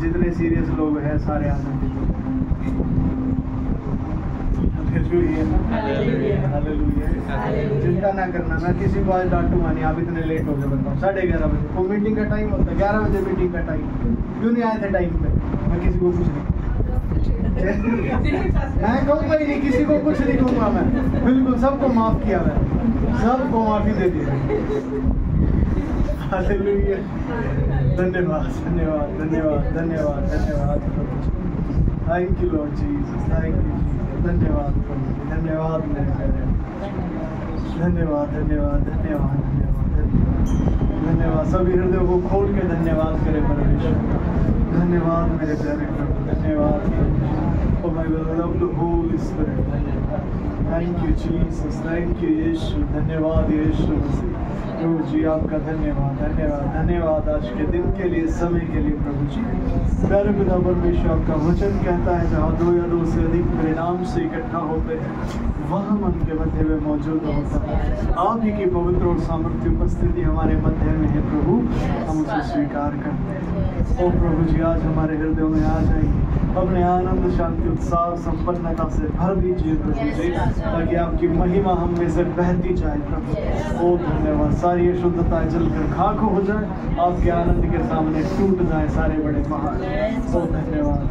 जितने सीरियस लोग हैं सारे आनंदित हो। चिंता ना करना, मैं किसी को आज डांटूंगा नहीं। आप इतने लेट हो गए बताओ, 11:30 बजे वो मीटिंग का टाइम होता है, 11 बजे मीटिंग का टाइम, क्यों नहीं आए थे टाइम पे? मैं किसी को कुछ नहीं मैं कहूँगा ही नहीं, किसी को कुछ नहीं कहूँगा मैं, बिल्कुल सबको माफ किया, मैं सबको माफी दे दी। हालेलुया, धन्यवाद धन्यवाद धन्यवाद धन्यवाद धन्यवाद। Thank you Lord Jesus, thank you, धन्यवाद प्रभु, धन्यवाद मेरे प्यारे, धन्यवाद धन्यवाद धन्यवाद धन्यवाद धन्यवाद। सभी हृदयों को खोल के धन्यवाद करें परमेश्वर। धन्यवाद मेरे प्यारे प्रभु, धन्यवाद। Oh my beloved Holy Spirit, thank you Jesus, thank you यीशु, धन्यवाद यीशु मसीह। प्रभु जी आपका धन्यवाद धन्यवाद धन्यवाद आज के दिन के लिए, समय के लिए प्रभु जी। प्यारे पिता परमेश्वर, आपका वचन कहता है जहाँ 2 या 2 से अधिक मेरे नाम से इकट्ठा होते हैं वहाँ मन के मध्य में मौजूद होता है। आप ही की पवित्र और सामर्थ्य उपस्थिति हमारे मध्य में है प्रभु, हम उसे स्वीकार करते हैं। ओ प्रभु जी आज हमारे हृदयों में आ जाइए, अपने आनंद शांति उत्साह संपन्नता से भर दीजिए प्रभु जी, ताकि आपकी महिमा हम में से बहती जाए प्रभु। ओ धन्यवाद, सारी शुद्धता जलकर खाक हो जाए, आपके आनंद के सामने टूट जाए सारे बड़े पहाड़। ओ धन्यवाद,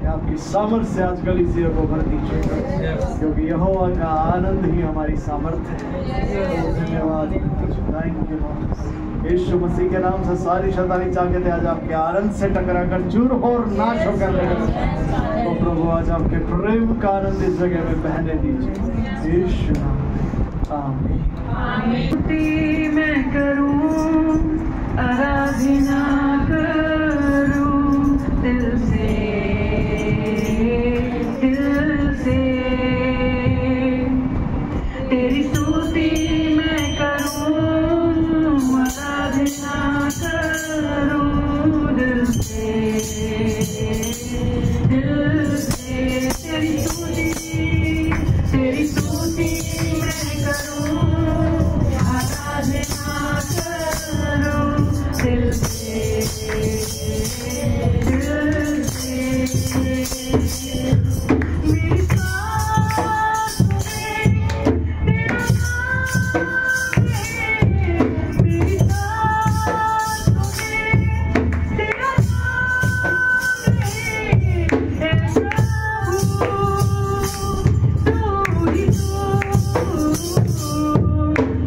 आपकी सामर्थ्य आज कलीसिया को भर दीजिए, क्योंकि यहोवा का आनंद ही हमारी सामर्थ्य है। धन्यवाद, थैंक यू यीशु मसीह के नाम से सारी शैतानी ताकतें आज आपके आनंद से टकरा कर चूर और नाश होकर तो प्रभु आज आपके प्रेम का आनंद इस जगह में बहने दीजिए यीशु नाम में, आमीन। मैं करूं आराधना करूं दिल से तेरी स्तुति मैं करूं, आराधना करूं दिल से तेरी स्तुति मैं करूं, आराधना करूं दिल से मेरी सांस में तेरा नाम है, मेरी सांस में तेरा नाम है प्रभु, तू ही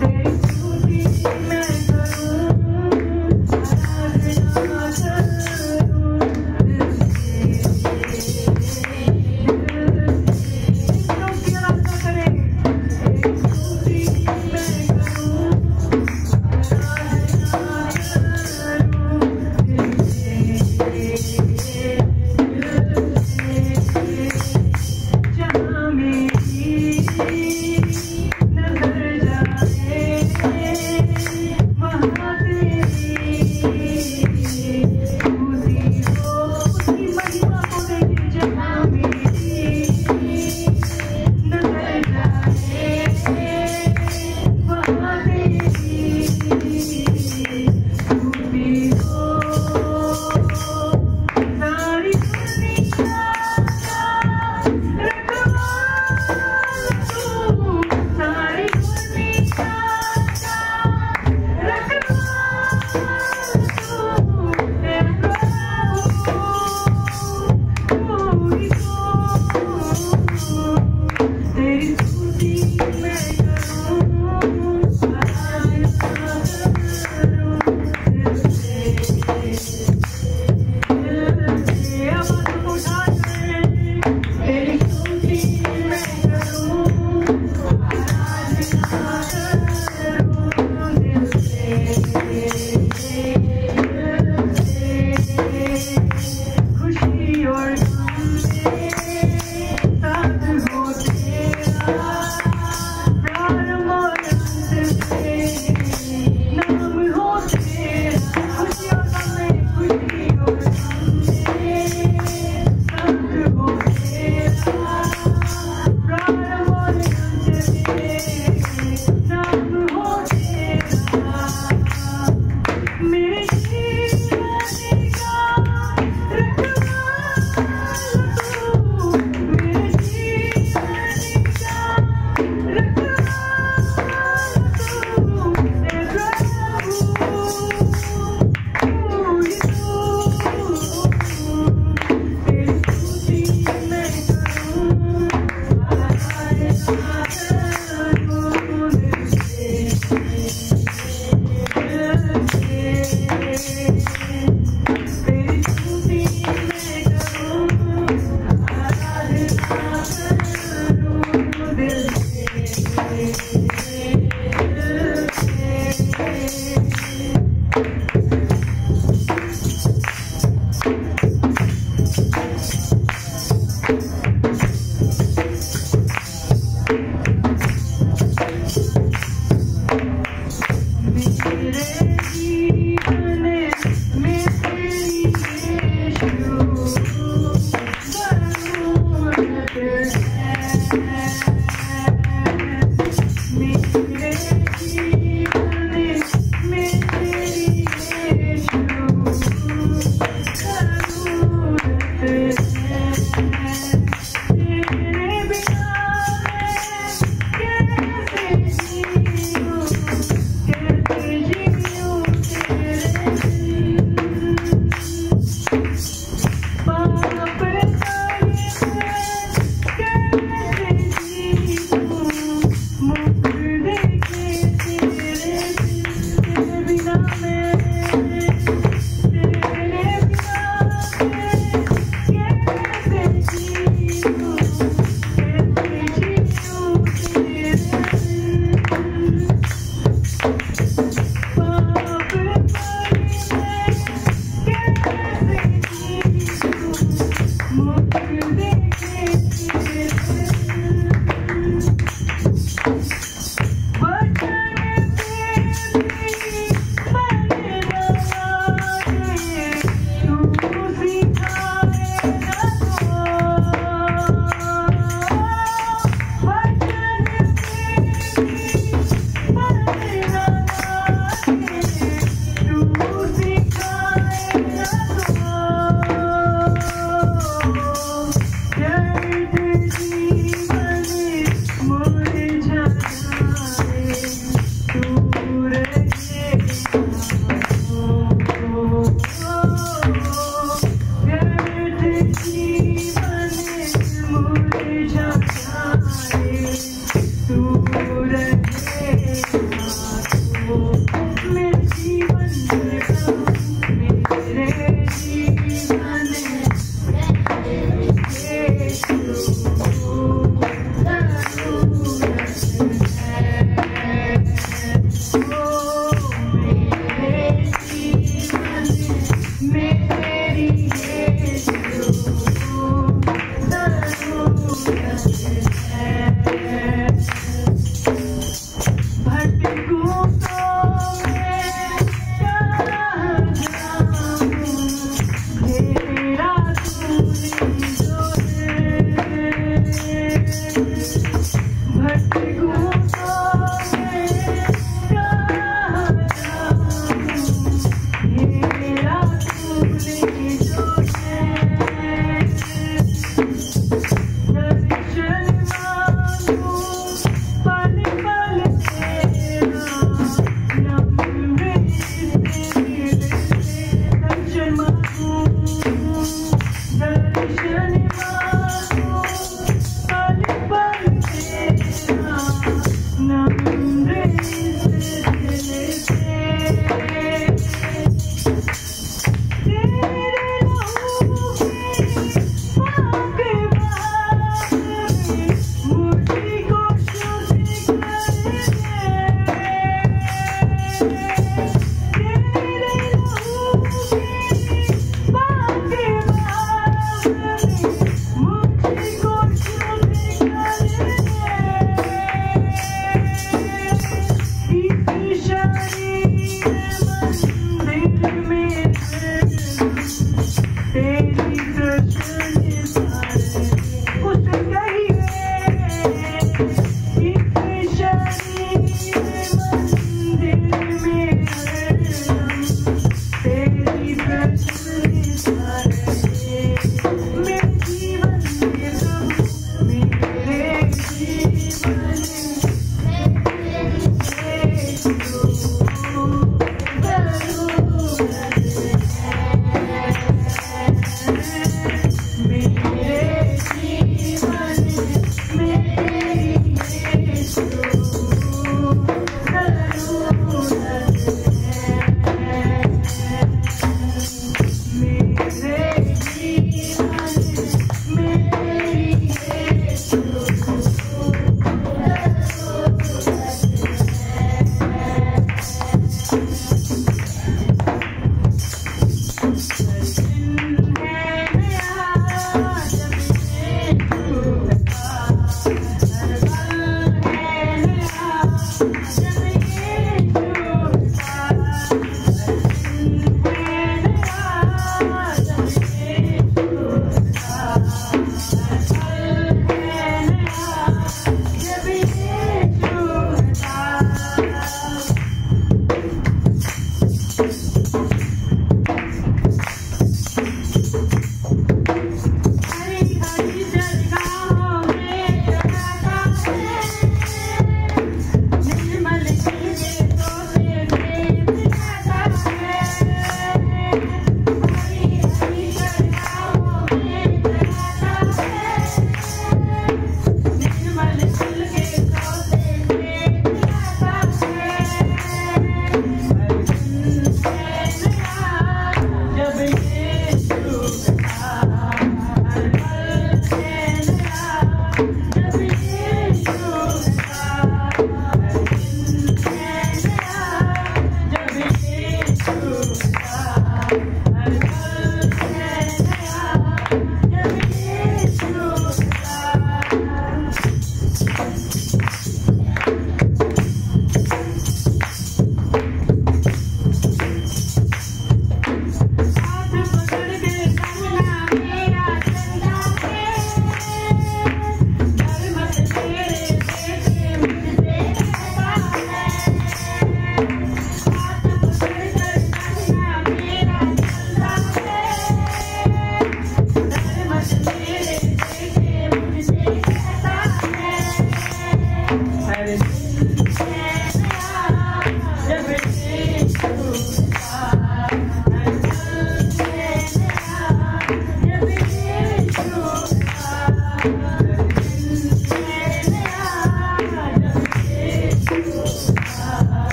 तेरी स्तुति मैं करूं, आराधना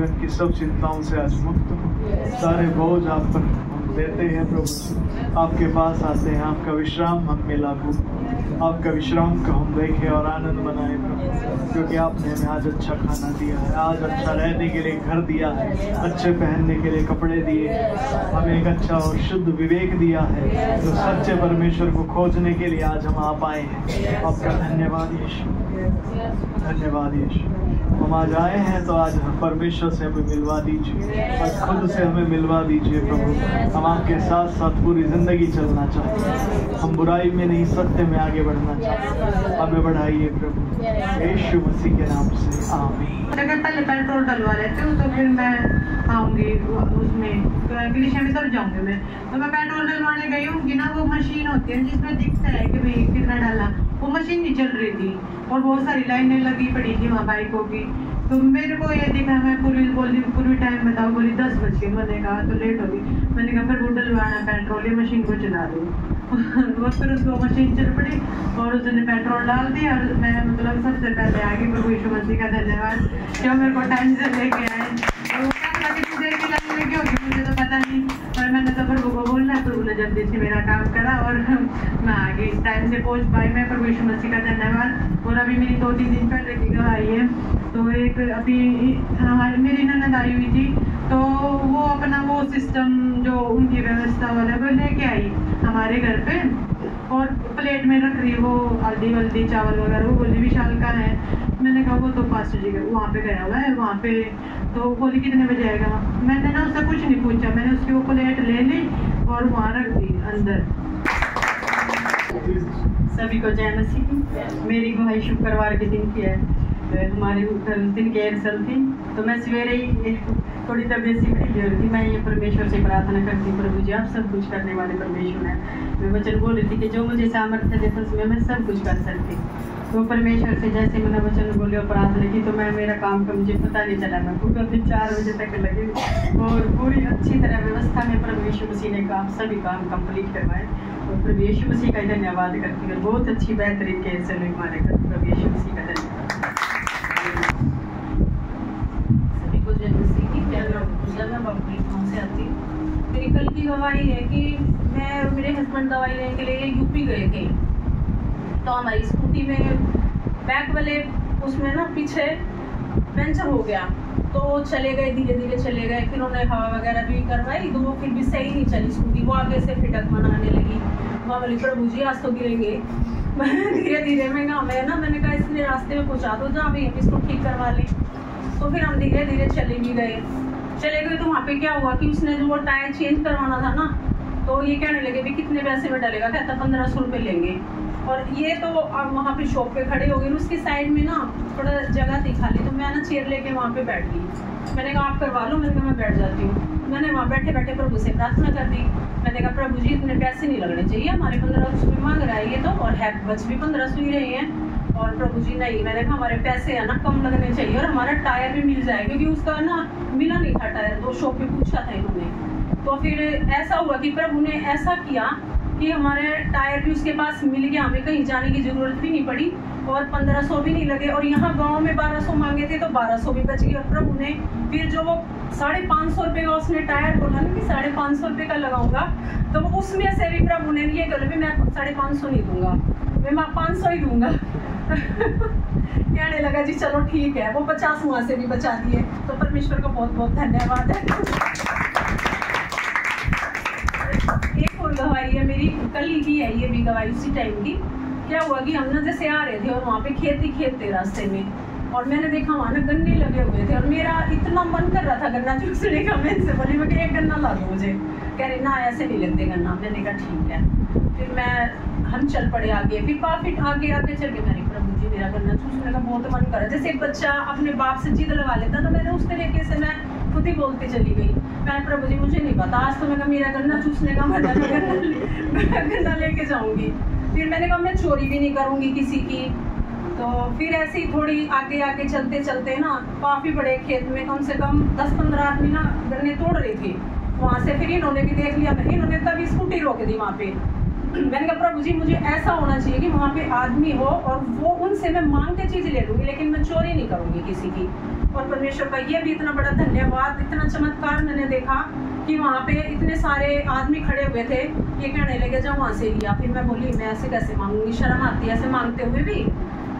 जीवन की सब चिंताओं से आज मुक्त हो। सारे बोझ आप पर हम देते हैं प्रभु, आपके पास आते हैं, आपका विश्राम हम में लागू, आपका विश्राम को हम देखें और आनंद मनाएं प्रभु, क्योंकि आपने हमें आज अच्छा खाना दिया है, आज अच्छा रहने के लिए घर दिया है, अच्छे पहनने के लिए कपड़े दिए, हमें एक अच्छा और शुद्ध विवेक दिया है, तो सच्चे परमेश्वर को खोजने के लिए आज हम आप आए हैं। आपका धन्यवाद यीशु, धन्यवाद यीशु। हम आज आए हैं तो आज हम परमेश्वर से हमें मिलवा दीजिए और खुद से हमें मिलवा दीजिए प्रभु। हम आपके साथ साथ पूरी जिंदगी चलना चाहते हैं, हम बुराई में नहीं सत्य में आगे बढ़ना चाहते हैं। हमें बढ़ाइए प्रभु, यीशु मसीह के नाम से आमीन। अगर पहले पेट्रोल डलवा लेते हूँ तो फिर मैं आऊँगी उसमें, तो ग्रीष्म में तब जाऊँगी मैं। तो मैं पेट्रोल डलवाने गई हूँ कि ना, वो मशीन होती है जिसमें दिखता है कि भाई कितना डाला, वो मशीन नहीं चल रही थी और बहुत सारी लाइनें लगी पड़ी थी वहाँ बाइकों की। तो मेरे को ये दिखा, मैं पूरी टाइम बताओ, बोली 10 बज गए। मैंने कहा तो लेट होगी, मैंने कहा फिर वो डलवाना पेट्रोल, ये मशीन को चला दूँ। वो फिर उसको मशीन चल पड़ी और उसने पेट्रोल डाल दिया और मैं मतलब सबसे पहले आगे प्रभु यीशु मसीह का धन्यवाद जो मेरे को टाइम से लेके आए। और वो क्या कितनी देर की लाइन लगी होगी मुझे तो पता नहीं, और मैंने तो प्रभु को बोलना, प्रभु ने जल्दी से मेरा काम करा और मैं आगे टाइम से पहुंच पाई। मैं प्रभु यीशु मसीह का धन्यवाद। और अभी मेरी 2-3 दिन पहले की गवाही है, तो एक अभी हमारी मेरी ननद आई हुई थी, तो वो अपना वो सिस्टम जो उनकी व्यवस्था वाला वो लेके आई हमारे घर पे और प्लेट में रख रही वो हल्दी वल्दी चावल वगैरह। वो बोली विशाल का है, मैंने कहा वो तो पास्टर जी वहाँ पे गया हुआ है वहाँ पे। तो बोली कितने बजे आएगा, मैंने ना उससे कुछ नहीं पूछा, मैंने उसकी वो प्लेट ले ली और वहाँ रख दी अंदर। सभी को जय मसीह। मेरी गवाही शुक्रवार के दिन की है। हमारे दिन की एयरसेल थी, तो मैं सवेरे ही थोड़ी तबीयत सी बड़ी हो रही थी। मैं ये परमेश्वर से प्रार्थना करती, प्रभु जी आप सब कुछ करने वाले परमेश्वर हैं। मैं वचन बोल रही थी कि जो मुझे सामर्थ्य देता उसमें मैं सब कुछ कर सकती। तो परमेश्वर से जैसे मैंने वचन बोले और प्रार्थना की, तो मैं मेरा काम का मुझे पता नहीं चला। मैं पूरे दिन 4 बजे तक लगी और पूरी अच्छी तरह व्यवस्था में प्रभु यीशु मसीह ने काम सभी काम कंप्लीट करवाए। और प्रभु यीशु मसीह का धन्यवाद करती हूँ। बहुत अच्छी बेहतरीन केस है हमारे घर। प्रभु यीशु मसीह का धन्यवाद। सभी को जय मसीह की। मैं बाबू से आती हूँ। मेरी कल की गवाही है कि मैं और मेरे हस्बैंड दवाई लेने के लिए यूपी गए थे, तो हमारी स्कूटी में बैक वाले उसमें ना पीछे पंचर हो गया, तो चले गए धीरे धीरे चले गए। फिर उन्होंने हवा वगैरह भी करवाई, तो वो फिर भी सही नहीं चली स्कूटी। वो आगे से फिटक मनाने लगी। वहाँ बोली प्रभु जी आज तो गिरेंगे। धीरे धीरे मैं मैंने कहा इसने रास्ते में पहुँचा दो जहाँ भी हम इसको ठीक करवा लें। तो फिर हम धीरे धीरे चले गए। तो वहाँ पे क्या हुआ कि उसने जो वो टायर चेंज करवाना था ना, तो ये कहने लगे भी कितने पैसे में डलेगा, कहता 1500 रुपये लेंगे। और ये तो अब वहाँ पे शॉप पे खड़े हो गए। उसकी साइड में ना थोड़ा जगह थी खाली, तो मैं ना चेयर लेके वहाँ पे बैठ गई। मैंने कहा आप करवा लो, मैंने कहा मैं बैठ जाती हूँ। मैंने वहाँ बैठे बैठे प्रभु से प्रार्थना कर दी। मैंने कहा प्रभु जी इतने पैसे नहीं लगने चाहिए, हमारे 1500 रुपये मांग रहा है ये तो, और है बच भी 1500 ही रहे हैं। और प्रभु जी नहीं, मैंने कहा हमारे पैसे है ना कम लगने चाहिए और हमारा टायर भी मिल जाए, क्योंकि उसका ना मिला नहीं था टायर। 2 शॉप पे पूछा था इन्होंने। तो फिर ऐसा हुआ कि प्रभु ने ऐसा किया कि हमारे टायर भी उसके पास मिल गया, हमें कहीं जाने की जरूरत भी नहीं पड़ी और 1500 भी नहीं लगे। और यहाँ गांव में 1200 मांगे थे, तो 1200 भी बच गए। और प्रभु ने फिर जो वो 550 रुपये का उसने टायर बोला ना कि 550 रुपये का लगाऊंगा, तो उसमें से भी प्रभु ने ये कर भी मैं 550 नहीं दूंगा, मैं 500 ही दूंगा। कहने लगा जी चलो ठीक है। वो 50 वहाँ से भी बचा दिए। तो परमेश्वर को बहुत बहुत धन्यवाद है। एक और गवाही है मेरी, कल ही की है ये भी गवाही उसी टाइम की। क्या हुआ कि हम ना जैसे आ रहे थे और वहाँ पे खेत थे रास्ते में, और मैंने देखा वहाँ ना गन्ने लगे हुए थे और मेरा इतना मन कर रहा था गन्ना चूसने का। मैं इनसे बोली मैं एक गन्ना ला दो मुझे। कह रहे ना ऐसे नहीं लगते गन्ना। मैंने कहा ठीक है। फिर हम चल पड़े आगे। फिर काफी आगे चल के मैंने प्रभु जी मेरा गन्ना चूसने का बहुत मन कर रहा है। जैसे एक बच्चा अपने बाप से जिद लगा लेता, तो मैंने उस तरीके से मैं खुद ही बोलती चली गई। मैंने प्रभु जी मुझे नहीं पता, आज तो मैं मेरा गन्ना चूसने का मन है, गन्ना लेके जाऊंगी। फिर मैंने कहा मैं चोरी भी नहीं करूंगी किसी की। तो फिर ऐसे ही थोड़ी आगे चलते चलते ना काफी बड़े खेत में कम से कम 10-15 आदमी ना गन्ने तोड़ रहे थे। वहाँ से फिर इन्होंने भी देख लिया, इन्होंने तभी स्कूटी रोक दी वहाँ पे। मैंने कहा प्रभु जी मुझे ऐसा होना चाहिए कि वहाँ पे आदमी हो और वो उनसे मैं मांग के चीज ले लूंगी, लेकिन मैं चोरी नहीं करूंगी किसी की। और परमेश्वर का ये भी इतना बड़ा धन्यवाद, इतना चमत्कार मैंने देखा कि वहाँ पे इतने सारे आदमी खड़े हुए थे। ये कहने लगे जाओ वहाँ से लिया। फिर मैं बोली मैं ऐसे कैसे मांगूंगी, शर्म आती है ऐसे मांगते हुए भी।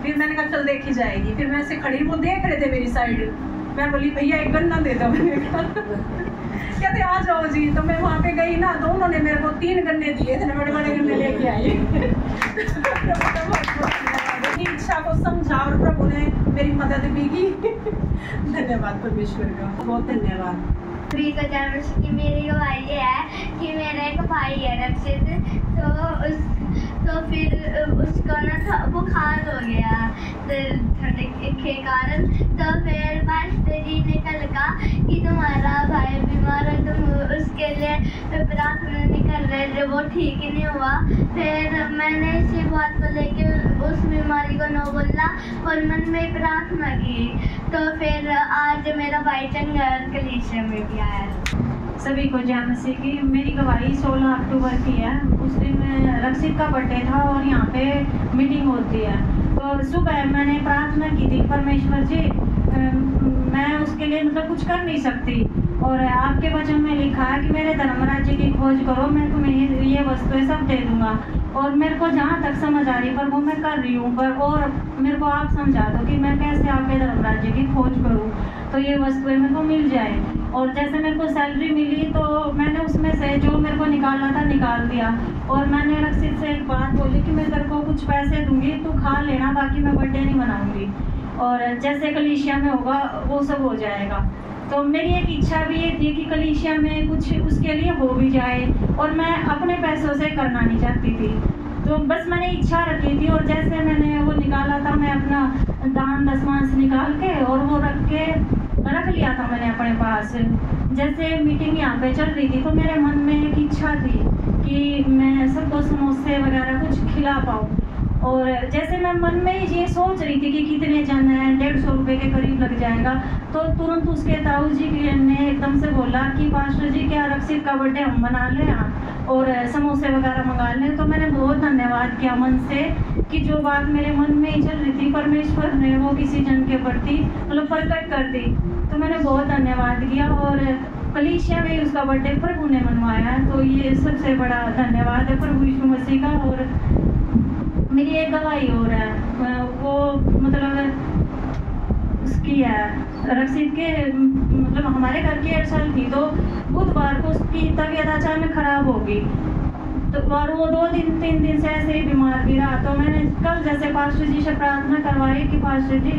फिर मैंने कहा चल देखी जाएगी। फिर मैं ऐसे खड़ी, वो देख रहे थे मेरी साइड। मैं बोली भैया एक गन्ना दे दो। मैंने कहा कहते आ जाओ जी। तो मैं वहाँ पे गई ना, तो उन्होंने मेरे को 3 गन्ने दिए, इतने बड़े बड़े गन्ने लेके आई। मेरी इच्छा को समझा और प्रभु ने मेरी मदद भी की। धन्यवाद परमेश्वर का, बहुत धन्यवाद। की मेरी गवाही है कि मेरा एक भाई है रक्षित, तो फिर उसको ना बुखार हो गया ठंड के कारण। तो फिर पास्टर जी ने कल कहा कि तुम्हारा भाई बीमार है, तुम उसके लिए प्रार्थना नहीं कर रहे थे, वो ठीक ही नहीं हुआ। फिर मैंने इसी बात को लेके उस बीमारी को न बोला और मन में प्रार्थना की। तो फिर आज मेरा भाई चंगा कलीसिया में भी आया। सभी को जय मसीह की। मेरी गवाही 16 अक्टूबर की है। उस दिन रक्षित का बर्थडे था और यहाँ पे मीटिंग होती है। तो सुबह मैंने प्रार्थना की थी, परमेश्वर जी मैं उसके लिए मतलब कुछ कर नहीं सकती, और आपके वचन में लिखा है कि मेरे धर्म राज्य की खोज करो, मैं तुम्हें ये वस्तुएं सब दे दूंगा। और मेरे को जहाँ तक समझ आ रही पर वो मैं कर रही हूँ, पर और मेरे को आप समझा दो कि मैं कैसे आपके धर्म राज्य की खोज करूँ तो ये वस्तुएं मेरे को मिल जाए। और जैसे मेरे को सैलरी मिली तो मैंने उसमें से जो मेरे को निकालना था निकाल दिया। और मैंने रक्षित से एक बात बोली कि मैं तेरे को कुछ पैसे दूंगी, तू खा लेना, बाकी मैं बर्थडे नहीं मनाऊंगी, और जैसे कलीसिया में होगा वो सब हो जाएगा। तो मेरी एक इच्छा भी ये थी कि कलीसिया में कुछ उसके लिए हो भी जाए, और मैं अपने पैसों से करना नहीं चाहती थी। तो बस मैंने इच्छा रखी थी, और जैसे मैंने वो निकाला था, मैं अपना दान दशमांश निकाल के और वो रख लिया था मैंने अपने पास। जैसे मीटिंग यहाँ पे चल रही थी तो मेरे मन में एक इच्छा थी कि मैं सबको समोसे वगैरह कुछ खिला पाऊँ। और जैसे मैं मन में ये सोच रही थी कि कितने जन हैं, 150 रुपये के करीब लग जाएगा, तो तुरंत उसके ताऊ जी ने एकदम से बोला कि पास्टर जी क्या रक्षित का बर्थडे हम मना लें और समोसे वगैरह मंगा लें। तो मैंने बहुत धन्यवाद किया मन से कि जो बात मेरे मन में ही चल रही थी परमेश्वर ने वो किसी जन के प्रति मतलब प्रकट कर दी। तो मैंने बहुत धन्यवाद किया, और कलीसिया में उसका बर्थडे प्रभु ने मनवाया है, तो ये सबसे बड़ा धन्यवाद है प्रभु यीशु मसीह का। और मेरी एक गवाही हो रहा है, वो मतलब उसकी है रक्षित के मतलब हमारे घर की 1 साल थी, तो बुधवार को उसकी तबीयत अचानक खराब होगी। तो और वो 2-3 दिन से ऐसे ही बीमार भी रहा। तो मैंने कल जैसे पास्टर जी से प्रार्थना करवाई कि पास्टर जी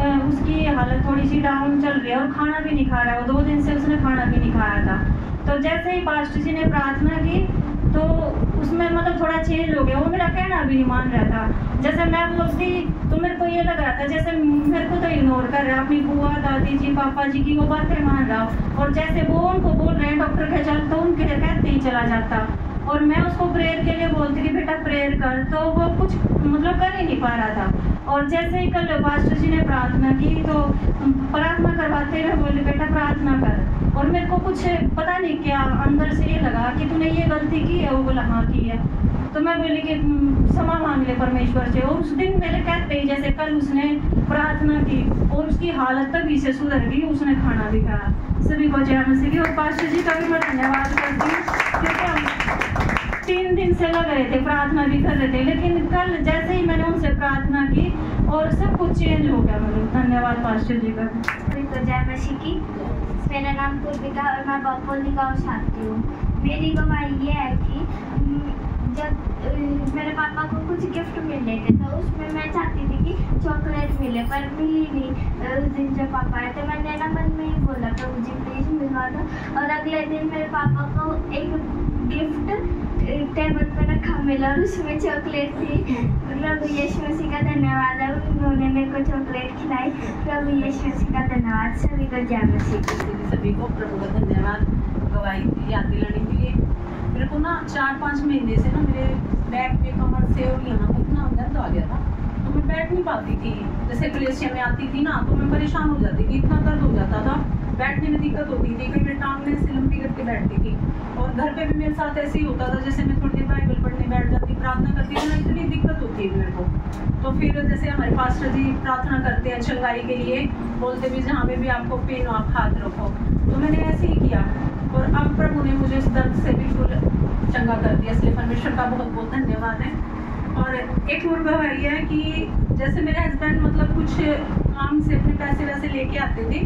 उसकी हालत थोड़ी सी डाउन चल रही है और खाना भी नहीं खा रहा है, वो 2 दिन से उसने खाना भी नहीं खाया था। तो जैसे ही पास्टर जी ने प्रार्थना की तो उसमें मतलब थोड़ा चेंज हो गया, वो मेरा कहना भी नहीं मान रहा था। जैसे मैं बोलती तो मेरे को ये लग रहा था जैसे मेरे को तो इग्नोर कर रहा है, अपनी बुआ दादी जी पापा जी की वो बातें मान रहा, और जैसे वो उनको बोल रहे हैं डॉक्टर के चल तो उनके कहते ही चला जाता, और मैं उसको प्रेयर के लिए बोलती कि बेटा प्रेयर कर, तो वो कुछ मतलब कर ही नहीं पा रहा था। और जैसे ही कल पास्टर जी ने प्रार्थना की तो प्रार्थना करवाते हुए बोले बेटा प्रार्थना कर, और मेरे को कुछ पता नहीं क्या अंदर से ये लगा कि तूने ये गलती की है, वो बोला हाँ की है। तो मैं बोली कि क्षमा मांग ले परमेश्वर से, और उस दिन मेरे कहते ही जैसे कल उसने प्रार्थना की और उसकी हालत तभी से सुधर गई, उसने खाना भी खाया। सभी को जय मसीह की। और पास्टर जी का भी मैं धन्यवाद करती हूँ क्योंकि हम 3 दिन से लग रहे थे, प्रार्थना भी कर रहे थे, लेकिन कल जैसे ही मैंने उनसे प्रार्थना की और सब कुछ चेंज हो गया। मतलब धन्यवाद पास्टर जी का। तो जय मसीह की। मेरा नाम पूर्विका और मैं बपोली गाँव से आती हूँ। मेरी गवाही ये है कि जब मेरे पापा को कुछ गिफ्ट मिले थे तो उसमें मैं चाहती थी कि चॉकलेट मिले, पर मिली नहीं। उस दिन जब पापा आए तो मैंने ना मन में ही बोला प्रभु जी प्लीज मिलवा दो, और अगले दिन मेरे पापा को एक गिफ्ट टेबल पर रखा मिला और उसमें चॉकलेट थी। प्रभु यीशु मसीह का धन्यवाद है, उन्होंने मेरे को चॉकलेट खिलाई। प्रभु यीशु मसीह का धन्यवाद। सभी को जय मसीह। सभी को प्रभु का धन्यवाद। गवाही याद दिलाने के लिए मेरे को ना 4-5 महीने से ना मेरे बैक पे कमर से और यहाँ तक ना दर्द आ गया था, तो मैं बैठ नहीं पाती थी। जैसे कलेसिया में आती थी ना तो मैं परेशान हो जाती थी, इतना दर्द हो जाता था, बैठने में दिक्कत होती थी, कहीं मैं टांग में से लंबी करके बैठती थी। और घर पे भी मेरे साथ ऐसे ही होता था, जैसे मैं थोड़ी देर बाइबल पढ़ने बैठ जाती, प्रार्थना करती थी ना, इतनी दिक्कत होती है मेरे को। तो फिर जैसे हमारे पास्टर जी प्रार्थना करते हैं चंगाई के लिए, बोलते भी जहाँ पे भी आपको पेन हो आप हाथ रखो, तो मैंने ऐसे ही किया और अब प्रभु ने मुझे इस दर्द से बिल्कुल चंगा कर दिया, इसलिए परमेश्वर का बहुत बहुत धन्यवाद है। और एक और गवाही है कि जैसे मेरे हस्बैंड मतलब कुछ काम से अपने पैसे वैसे लेके आते थे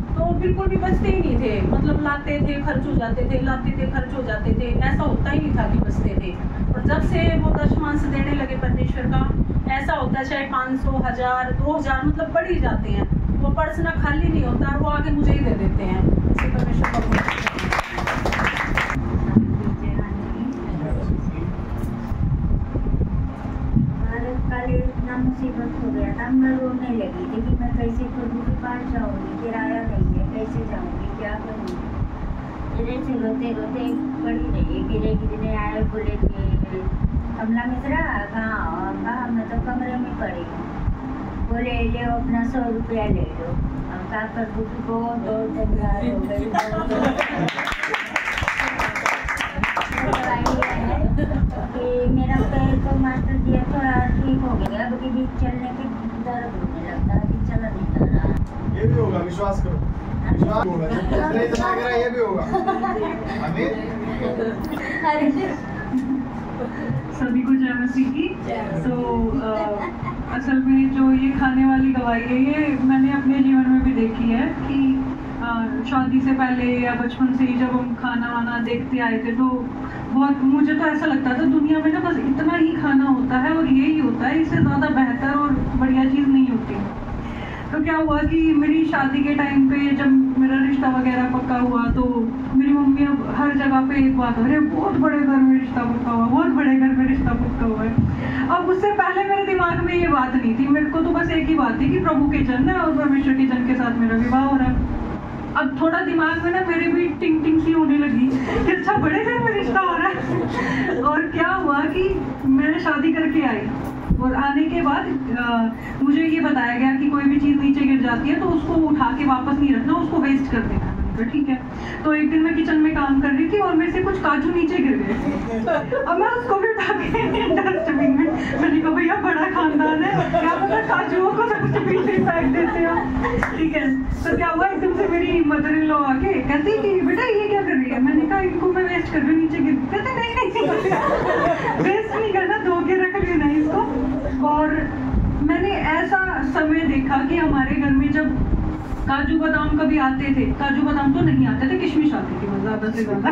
तो बिल्कुल भी बचते ही नहीं थे, मतलब लाते थे खर्च हो जाते थे, लाते थे खर्च हो जाते थे, ऐसा होता ही नहीं था कि बचते थे। और जब से वो दशमांश देने लगे परमेश्वर का, ऐसा होता है चाहे 500, 1000, 2000 मतलब बढ़ ही जाते हैं, वो पर्स ना खाली नहीं होता और वो आगे मुझे ही दे देते हैं। इससे परमेश्वर का बहुत कल इतना मुसीबत हो गया था, मैं रोने लगी थी कि मैं कैसे प्रभु के पास जाऊँगी, किराया नहीं है, कैसे जाऊँगी, क्या करूँगी। से रोते रोते पड़ी रही, गिरे गिरने आए, बोले कि कमला मिश्रा कहाँ, मैं तो कमरे में पड़ी हूँ। बोले ले अपना 100 रुपया ले लो। अब क्या प्रभु की बहुत दौड़ तकरार हो गई कि मेरा पैर को मास्टर दिया थोड़ा ठीक हो गया, अब कि बीच चलने के दर्द होने लगता है, कि चला नहीं जा रहा। ये भी होगा, विश्वास करो, विश्वास होगा, जितना इतना करा ये भी होगा। सभी को जय मसीह की। तो असल में जो ये खाने वाली गवाही है, ये मैंने अपने जीवन में भी देखी है कि शादी से पहले या बचपन से ही जब हम खाना वाना देखते आए थे तो बहुत, मुझे तो ऐसा लगता था दुनिया में ना बस इतना ही खाना होता है और यही होता है, इससे ज़्यादा बेहतर और बढ़िया चीज़ नहीं होती। तो क्या हुआ कि मेरी शादी के टाइम पे जब मेरा रिश्ता वगैरह पक्का हुआ तो मेरी मम्मी अब हर जगह पे एक बात, अरे बहुत बड़े घर में रिश्ता पक्का हुआ, बहुत बड़े घर में रिश्ता पक्का हुआ है। अब उससे पहले मेरे दिमाग में ये बात नहीं थी, मेरे को तो बस एक ही बात थी कि प्रभु के जन है और परमेश्वर के जन के साथ मेरा विवाह हो रहा है। अब थोड़ा दिमाग में ना मेरे भी टिंग टिंग सी होने लगी कि अच्छा बड़े घर में रिश्ता हो रहा है। और क्या हुआ कि मैंने शादी करके आई और आने के बाद मुझे ये बताया गया कि कोई भी चीज़ नीचे गिर जाती है तो उसको उठा के वापस नहीं रखना, उसको वेस्ट कर देना। ठीक है, तो एक दिन मैं किचन में काम कर रही थी और मेरे से कुछ काजू नीचे गिर गए। अब मैं उसको भी उठा के डस्टबिन में, मैंने कहा भैया बड़ा खानदान है, क्या पता काजुओं को डस्टबिन में फेंक देते हो। ठीक है, तो क्या हुआ एकदम से मेरी मदर इन लॉ आके कहती कि बेटा ये क्या कर रही है। मैंने कहा इनको मैं वेस्ट कर रही हूँ, नीचे गिर। कहते नहीं वेस्ट नहीं करना, धो के रख लेना इसको। और मैंने ऐसा समय देखा कि हमारे घर में जब काजू बादाम कभी आते थे, काजू बादाम तो नहीं आते थे, किशमिश आती थी बस ज़्यादा से ज़्यादा।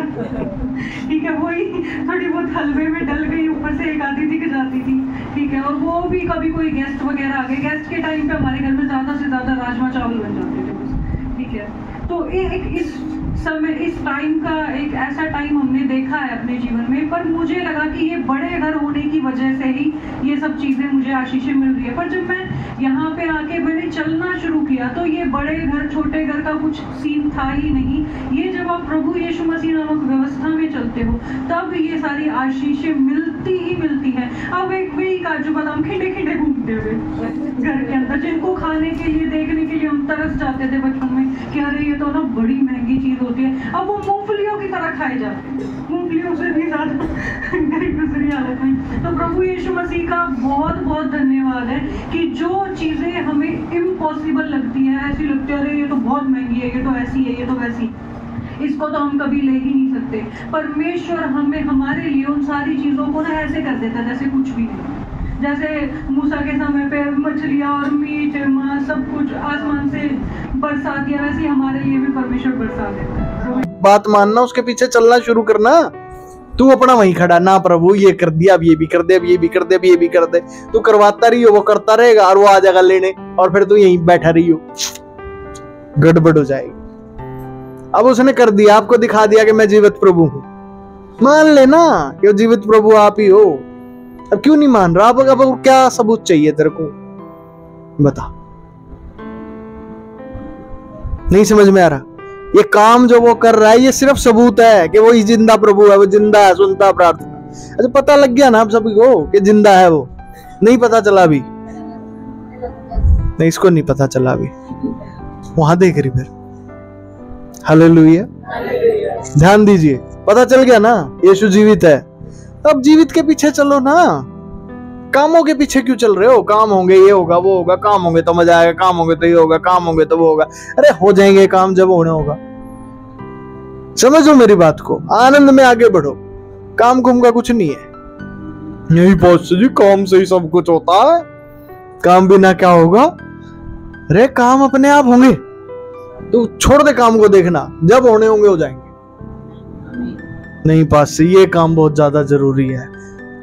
ठीक है, वही थोड़ी बहुत हलवे में डल गई, ऊपर से एक आधी दिख जाती थी। ठीक है, और वो भी कभी कोई गेस्ट वगैरह आ गए, गेस्ट के टाइम पे हमारे घर में ज़्यादा से ज़्यादा राजमा चावल बन जाते थे बस। ठीक है, तो एक इस समय इस टाइम का एक ऐसा टाइम हमने देखा है अपने जीवन में, पर मुझे लगा कि ये बड़े घर होने की वजह से ही ये सब चीज़ें मुझे आशीषें मिल रही है। पर जब मैं यहाँ पे आके मैंने चलना शुरू किया तो ये बड़े घर छोटे घर का कुछ सीन था ही नहीं। ये जब आप प्रभु यीशु मसीह नामक व्यवस्था में चलते हो तब ये सारी आशीषें मिलती ही मिलती है। अब एक भी काजू बादाम खिंडे खिंडे घूमते हुए घर के अंदर, जिनको खाने के लिए देखने के लिए हम तरस जाते थे बचपन में कि अरे ये तो ना बड़ी महंगी चीज होती है, अब वो मूंगफलियों की तरह खाए जाते हैं, मूंगफलियों से भी ज्यादा दूसरी हालत में। तो प्रभु यीशु मसीह का बहुत बहुत धन्यवाद है कि जो चीजें हमें इम्पॉसिबल लगती है, ऐसी लगती है अरे ये तो बहुत महंगी है, ये तो ऐसी है, ये तो वैसी, इसको तो हम कभी ले ही नहीं सकते, परमेश्वर हमें हमारे लिए उन सारी चीजों को ना ऐसे कर देता है जैसे कुछ भी नहीं। जैसे मूसा के समय पे मछलियाँ और मीट मांस सब कुछ आसमान से बरसा दिया, वैसे हमारे लिए भी परमेश्वर बरसा देता है। बात मानना, उसके पीछे चलना शुरू करना। तू अपना वहीं खड़ा ना, प्रभु ये कर दिया, अब ये भी कर दे, अब ये भी कर दे, अब ये भी कर दे, तू करवाता रही हो, वो करता रहेगा और वो आ जाएगा लेने, और फिर तू यहीं बैठा रही हो, गड़बड़ हो जाएगी। अब उसने कर दिया, आपको दिखा दिया कि मैं जीवित प्रभु हूं, मान लेना कि जीवित प्रभु आप ही हो। अब क्यों नहीं मान रहा? अब क्या सबूत चाहिए तेरे को, बता। नहीं समझ में आ रहा? ये काम जो वो कर रहा है ये सिर्फ सबूत है कि वो ही जिंदा प्रभु है, वो जिंदा है, सुनता प्रार्थना। अच्छा पता लग गया ना आप सभी को कि जिंदा है वो? नहीं पता चला अभी? नहीं, इसको नहीं पता चला अभी, वहां देख रही फिर। हालेलुया, ध्यान दीजिए, पता चल गया ना यीशु जीवित है। अब जीवित के पीछे चलो ना, कामों के पीछे क्यों चल रहे हो? काम होंगे, ये होगा, वो होगा, काम होंगे तो मजा आएगा, काम होंगे तो ये होगा, काम होंगे तो वो होगा। अरे हो जाएंगे काम जब होने होगा। समझो मेरी बात को, आनंद में आगे बढ़ो। काम कुम का कुछ नहीं है। यही पहुंच जी, काम से ही सब कुछ होता है, काम बिना क्या होगा? अरे काम अपने आप होंगे, तो छोड़ दे काम को देखना, जब होने होंगे हो जाएंगे। नहीं पास से, ये काम बहुत ज्यादा जरूरी है।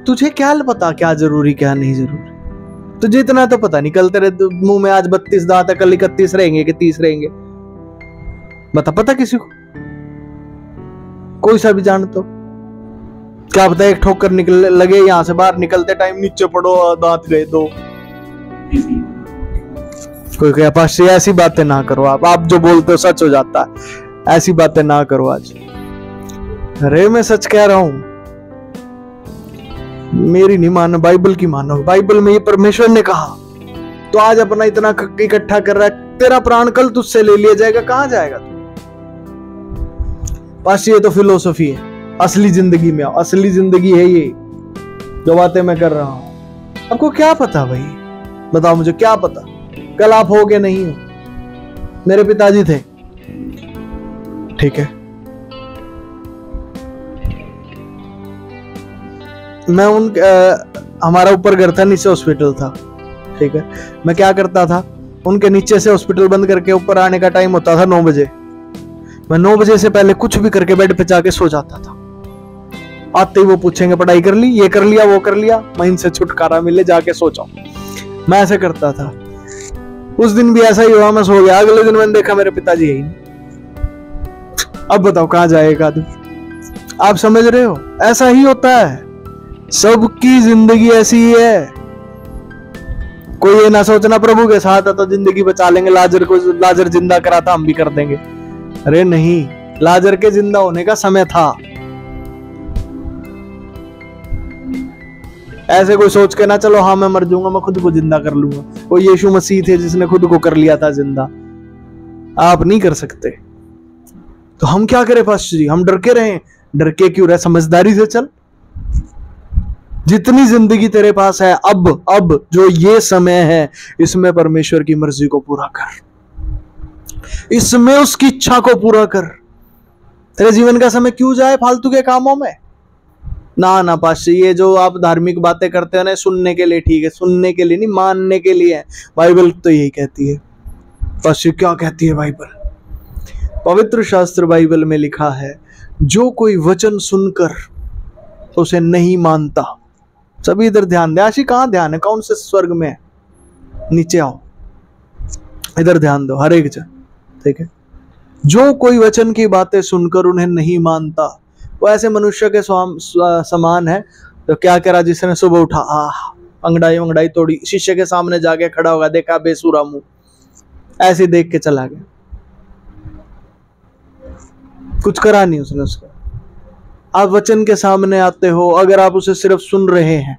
तुझे क्या पता क्या जरूरी क्या नहीं जरूरी? तुझे इतना तो पता नहीं, कल तेरे मुंह में आज 32 दांत है, कल 31 रहेंगे कि 30 रहेंगे? बता, पता किसी को? कोई सा भी जान तो क्या पता एक ठोकर निकल लगे, यहां से बाहर निकलते टाइम नीचे पड़ो, दांत गए 2। कोई कहे पास ऐसी बातें ना करो, आप जो बोलते हो सच हो जाता है, ऐसी बातें ना करो आज। अरे मैं सच कह रहा हूं, मेरी नहीं मानो, बाइबल की मानो। बाइबल में ये परमेश्वर ने कहा, तो आज अपना इतना इकट्ठा कर रहा है, तेरा प्राण कल तुझसे ले लिया जाएगा, कहां जाएगा तू? पास ये तो फिलोसफी है, असली जिंदगी में आओ। असली जिंदगी है ये जो बातें मैं कर रहा हूं। आपको क्या पता भाई? बताओ मुझे, क्या पता कल आप हो के नहीं हो? मेरे पिताजी थे, ठीक है, मैं हमारा ऊपर घर था, नीचे हॉस्पिटल था, ठीक है। मैं क्या करता था, उनके नीचे से हॉस्पिटल बंद करके ऊपर आने का टाइम होता था 9 बजे। मैं 9 बजे से पहले कुछ भी करके बेड पे जाके सो जाता था। आते ही वो पूछेंगे पढ़ाई कर ली, ये कर लिया, वो कर लिया, मैं इनसे छुटकारा मिले, जाके सो जाऊं। मैं ऐसे करता था। उस दिन भी ऐसा ही हुआ, मैं सो गया। अगले दिन मैंने देखा मेरे पिताजी है ही नहीं। अब बताओ कहां जाएगा आदमी? आप समझ रहे हो? ऐसा ही होता है, सबकी जिंदगी ऐसी ही है। कोई ये ना सोचना प्रभु के साथ है तो जिंदगी बचा लेंगे, लाजर जिंदा करा था हम भी कर देंगे। अरे नहीं, लाजर के जिंदा होने का समय था। ऐसे कोई सोच के ना चलो हाँ मैं मर जाऊंगा, मैं खुद को जिंदा कर लूंगा। वो यीशु मसीह थे जिसने खुद को कर लिया था जिंदा, आप नहीं कर सकते। तो हम क्या करें पास्टर जी? हम डर के रहें? डर के क्यों रहे? समझदारी से चल। जितनी जिंदगी तेरे पास है, अब जो ये समय है, इसमें परमेश्वर की मर्जी को पूरा कर, इसमें उसकी इच्छा को पूरा कर। तेरे जीवन का समय क्यों जाए फालतू के कामों में? ना पास्टर, ये जो आप धार्मिक बातें करते हो ना, सुनने के लिए ठीक है, सुनने के लिए नहीं, मानने के लिए है। बाइबल तो यही कहती है। पास्टर क्या कहती है बाइबल? पवित्र शास्त्र बाइबल में लिखा है, जो कोई वचन सुनकर उसे नहीं मानता। सभी इधर ध्यान दे। आशी कहां ध्यान है? कौन से स्वर्ग में है? नीचे आओ, इधर ध्यान दो, हर एक जन, ठीक है। जो कोई वचन की बातें सुनकर उन्हें नहीं मानता, वो ऐसे मनुष्य के समान है। तो क्या करा, जिसने सुबह उठा, अंगड़ाई तोड़ी, शीशे के सामने जाके खड़ा होगा, देखा बेसुरा मुंह, ऐसे देख के चला गया, कुछ करा नहीं उसने उसका। आप वचन के सामने आते हो, अगर आप उसे सिर्फ सुन रहे हैं,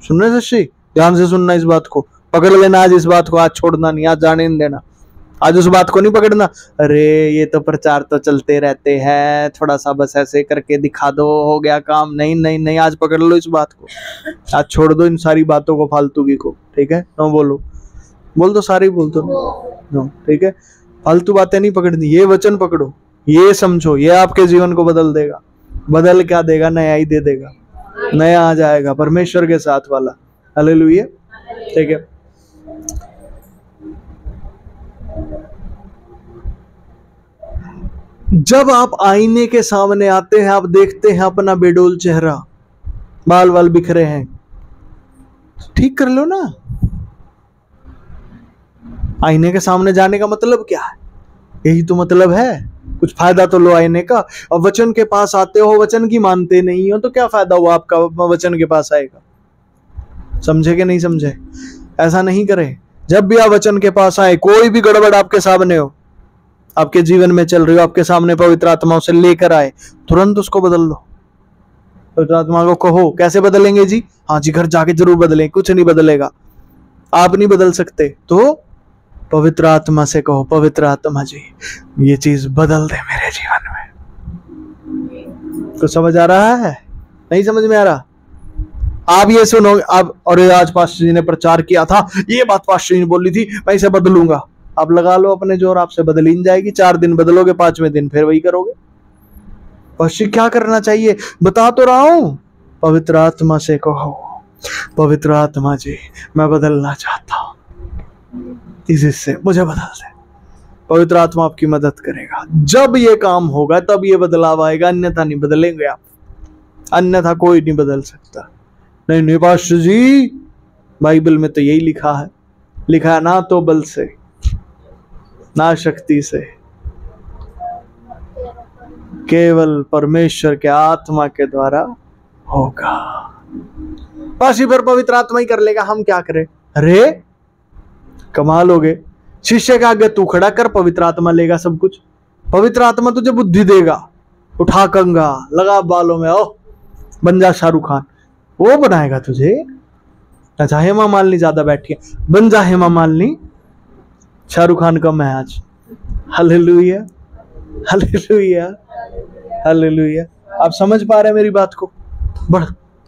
सुन रहे सच्ची, ध्यान से सुनना, इस बात को पकड़ लेना। आज इस बात को आज छोड़ना नहीं, आज जाने नहीं देना, आज उस बात को नहीं पकड़ना। अरे ये तो प्रचार तो चलते रहते हैं, थोड़ा सा बस ऐसे करके दिखा दो, हो गया काम। नहीं, आज पकड़ लो इस बात को, आज छोड़ दो इन सारी बातों को, फालतू की को, ठीक है। नो बोलो, बोल दो, सारी बोल दो, नो, ठीक है। फालतू बातें नहीं पकड़नी, ये वचन पकड़ो, ये समझो, ये आपके जीवन को बदल देगा। बदल क्या देगा? नया ही दे देगा, नया आ जाएगा, परमेश्वर के साथ वाला। हालेलुया, ठीक है। जब आप आईने के सामने आते हैं, आप देखते हैं अपना बेडोल चेहरा, बाल वाल बिखरे हैं, ठीक कर लो ना। आईने के सामने जाने का मतलब क्या है? यही तो मतलब है, कुछ फायदा तो लो आईने का। और वचन के पास आते हो, वचन की मानते नहीं हो, तो क्या फायदा हुआ आपका वचन के पास आएगा? समझे कि नहीं समझे? ऐसा नहीं करे। जब भी आप वचन के पास आए, कोई भी गड़बड़ आपके सामने हो, आपके जीवन में चल रही हो, आपके सामने पवित्र आत्मा उसे लेकर आए, तुरंत उसको बदल लो। पवित्र आत्मा को कहो, कैसे बदलेंगे जी? हाँ जी, घर जाके जरूर बदलें। कुछ नहीं बदलेगा, आप नहीं बदल सकते, तो पवित्र आत्मा से कहो, पवित्र आत्मा जी ये चीज बदल दे मेरे जीवन में। कुछ समझ आ रहा है? नहीं समझ में आ रहा? आप ये सुनो अब, और आज पास्टर जी ने प्रचार किया था, ये बात पास्टर जी ने बोली थी, मैं इसे बदलूंगा। आप लगा लो अपने जोर, आपसे बदल ही जाएगी। 4 दिन बदलोगे, 5वें दिन फिर वही करोगे। पास्टर क्या करना चाहिए बता तो रहा हूं। पवित्र आत्मा से कहो, पवित्र आत्मा जी मैं बदलना चाहता हूं, इस हिस्से मुझे बदल दे। पवित्र आत्मा आपकी मदद करेगा। जब ये काम होगा तब ये बदलाव आएगा, अन्यथा नहीं बदलेंगे आप, अन्यथा कोई नहीं बदल सकता। नहीं पास्टर जी, बाइबल में तो यही लिखा है ना तो बल से ना शक्ति से, केवल परमेश्वर के आत्मा के द्वारा होगा। पासी पर पवित्र आत्मा ही कर लेगा, हम क्या करें। अरे कमाल हो गए। शिष्य के आगे तू खड़ा कर, पवित्र आत्मा लेगा सब कुछ। पवित्र आत्मा तुझे बुद्धि देगा, उठा कंगा, लगा बालों में, ओ बन जा शाहरुख खान, वो बनाएगा तुझे। अच्छा हेमा मालिनी ज्यादा बैठी है, बन जा हेमा मालिनी, शाहरुख खान कम है आज। Hallelujah hallelujah hallelujah. आप समझ पा रहे हैं मेरी बात को?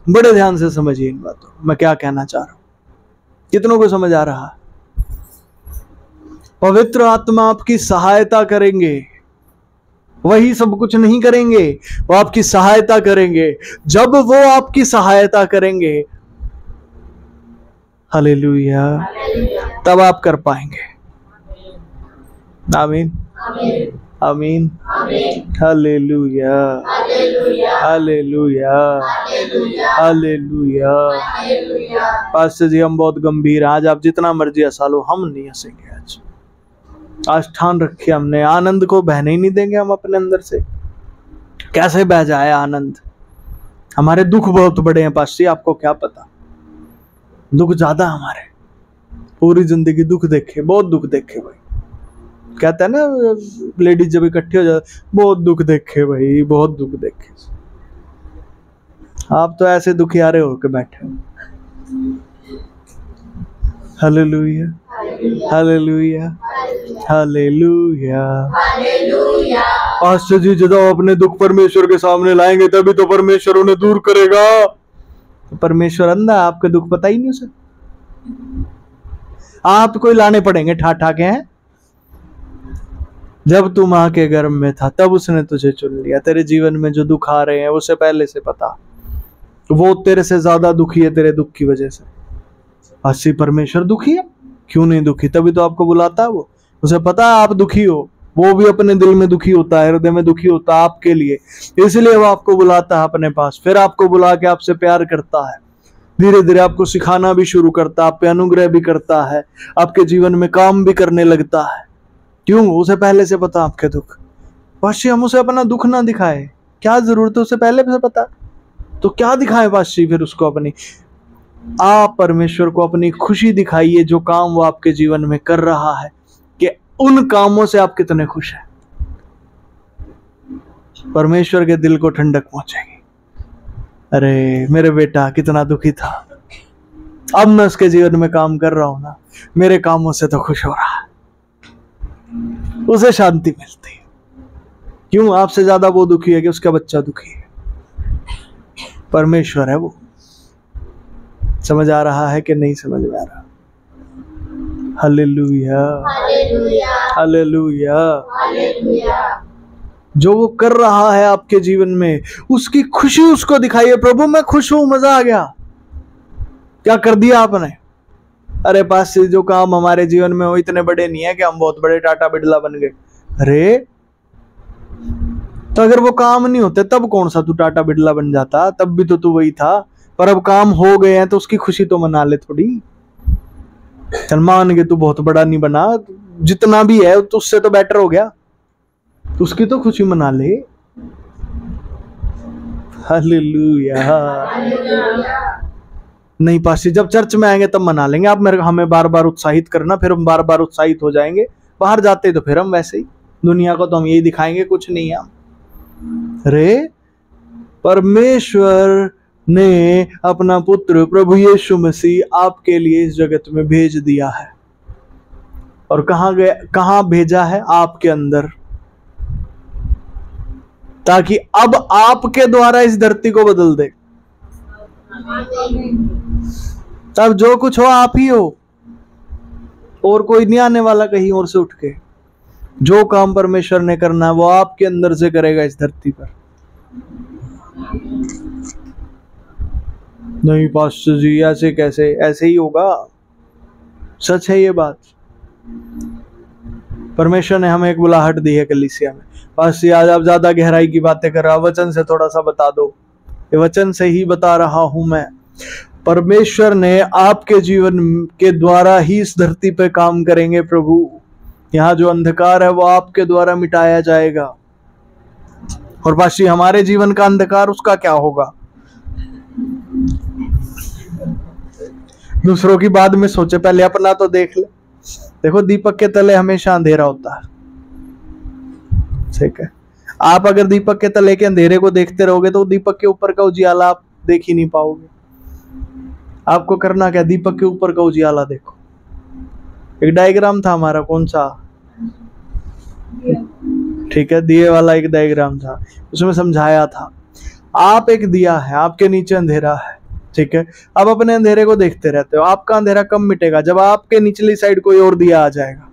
बड़े ध्यान से समझिए इन बातों, मैं क्या कहना चाह रहा हूं। कितनों को समझ आ रहा है? पवित्र आत्मा आपकी सहायता करेंगे, वही सब कुछ नहीं करेंगे, वो आपकी सहायता करेंगे। जब वो आपकी सहायता करेंगे, हालेलुया, तब आप कर पाएंगे। आमीन आमीन हालेलुया हालेलुया हालेलुया। पास्टर जी हम बहुत गंभीर हैं आज, आप जितना मर्जी हंसा लो, हम नहीं हंसेंगे। आज ठान रखिए हमने, आनंद को बहने ही नहीं देंगे हम अपने अंदर से। कैसे बह जाए आनंद? हमारे दुख बहुत बड़े हैं पास्टर जी, आपको क्या पता, दुख ज्यादा हमारे, पूरी जिंदगी दुख देखे, बहुत दुख देखे भाई। कहते हैं ना लेडीज जब इकट्ठे हो जाते, बहुत दुख देखे भाई, बहुत दुख देखे। आप तो ऐसे दुखियारे होके बैठे हो। Hallelujah hallelujah hallelujah. पास्टर जी जब अपने दुख परमेश्वर के सामने लाएंगे तभी तो परमेश्वर उन्हें दूर करेगा। तो परमेश्वर अंधा, आपके दुख पता ही नहीं उसे, आप कोई लाने पड़ेंगे ठा के हैं। जब तू मां के गर्भ में था तब उसने तुझे चुन लिया। तेरे जीवन में जो दुख आ रहे हैं उसे पहले से पता, वो तेरे से ज्यादा दुखी है तेरे दुख की वजह से। अस्सी परमेश्वर दुखी है, क्यों नहीं दुखी? तभी तो आपको बुलाता है वो, उसे पता है आप दुखी हो, वो भी अपने दिल में दुखी होता है, हृदय में दुखी होता है आपके लिए, इसलिए वो आपको बुलाता है अपने पास। फिर आपको बुला के आपसे प्यार करता है, धीरे धीरे आपको सिखाना भी शुरू करता है, आप पे अनुग्रह भी करता है, आपके जीवन में काम भी करने लगता है। क्यों? उसे पहले से पता आपके दुख। पाशी हम उसे अपना दुख ना दिखाए, क्या जरूरत है? उसे पहले से पता तो क्या दिखाए पाशी फिर उसको अपनी? आप परमेश्वर को अपनी खुशी दिखाइए, जो काम वो आपके जीवन में कर रहा है, कि उन कामों से आप कितने खुश हैं। परमेश्वर के दिल को ठंडक पहुंचेगी। अरे मेरे बेटा कितना दुखी था, अब मैं उसके जीवन में काम कर रहा हूं ना, मेरे कामों से तो खुश हो रहा है, उसे शांति मिलती है। क्यों? आपसे ज्यादा वो दुखी है कि उसका बच्चा दुखी है। परमेश्वर है वो। समझ आ रहा है कि नहीं समझ में आ रहा? Hallelujah hallelujah hallelujah. जो वो कर रहा है आपके जीवन में, उसकी खुशी उसको दिखाइए। प्रभु मैं खुश हूं, मजा आ गया। क्या कर दिया आपने? अरे पास से जो काम हमारे जीवन में हो इतने बड़े नहीं है कि हम बहुत बड़े टाटा बिरला बन गए। अरे तो अगर वो काम नहीं होते तब कौन सा तू टाटा बिरला बन जाता? तब भी तो तू वही था। पर अब काम हो गए हैं तो उसकी खुशी तो मना ले थोड़ी। चल मान के तू बहुत बड़ा नहीं बना, जितना भी है तो उससे तो बेटर हो गया, उसकी तो खुशी मना ले। हालेलुया। नहीं पासी जब चर्च में आएंगे तब मना लेंगे आप, मेरे हमें बार बार उत्साहित करना, फिर हम बार बार उत्साहित हो जाएंगे। बाहर जाते तो फिर हम वैसे ही, दुनिया को तो हम यही दिखाएंगे, कुछ नहीं है हम। अरे परमेश्वर ने अपना पुत्र प्रभु यीशु मसीह आपके लिए इस जगत में भेज दिया है। और कहां भेजा है? आपके अंदर, ताकि अब आपके द्वारा इस धरती को बदल दे। तब जो कुछ हो आप ही हो, और कोई नहीं आने वाला कहीं और से उठ के। जो काम परमेश्वर ने करना है वो आपके अंदर से करेगा इस धरती पर। नहीं पास्टर जी ऐसे कैसे, ऐसे ही होगा, सच है ये बात। परमेश्वर ने हमें एक बुलाहट दी है कलीसिया में। पास्टर आज आप ज्यादा गहराई की बातें कर रहे हो, वचन से थोड़ा सा बता दो। ये वचन से ही बता रहा हूं मैं। परमेश्वर ने आपके जीवन के द्वारा ही इस धरती पे काम करेंगे प्रभु। यहाँ जो अंधकार है वो आपके द्वारा मिटाया जाएगा। और पास्टर हमारे जीवन का अंधकार उसका क्या होगा? दूसरों की बाद में सोचे, पहले अपना तो देख ले। देखो दीपक के तले हमेशा अंधेरा होता है, ठीक है। आप अगर दीपक के तले के अंधेरे को देखते रहोगे तो दीपक के ऊपर का उजियाला आप देख ही नहीं पाओगे। आपको करना क्या, दीपक के ऊपर का उजियाला देखो। एक डायग्राम था हमारा, कौन सा, ठीक है, दिए वाला एक डायग्राम था, उसमें समझाया था आप एक दिया है, आपके नीचे अंधेरा है, ठीक है। अब अपने अंधेरे को देखते रहते हो। आपका अंधेरा कब मिटेगा? जब आपके निचली साइड कोई और दिया आ जाएगा,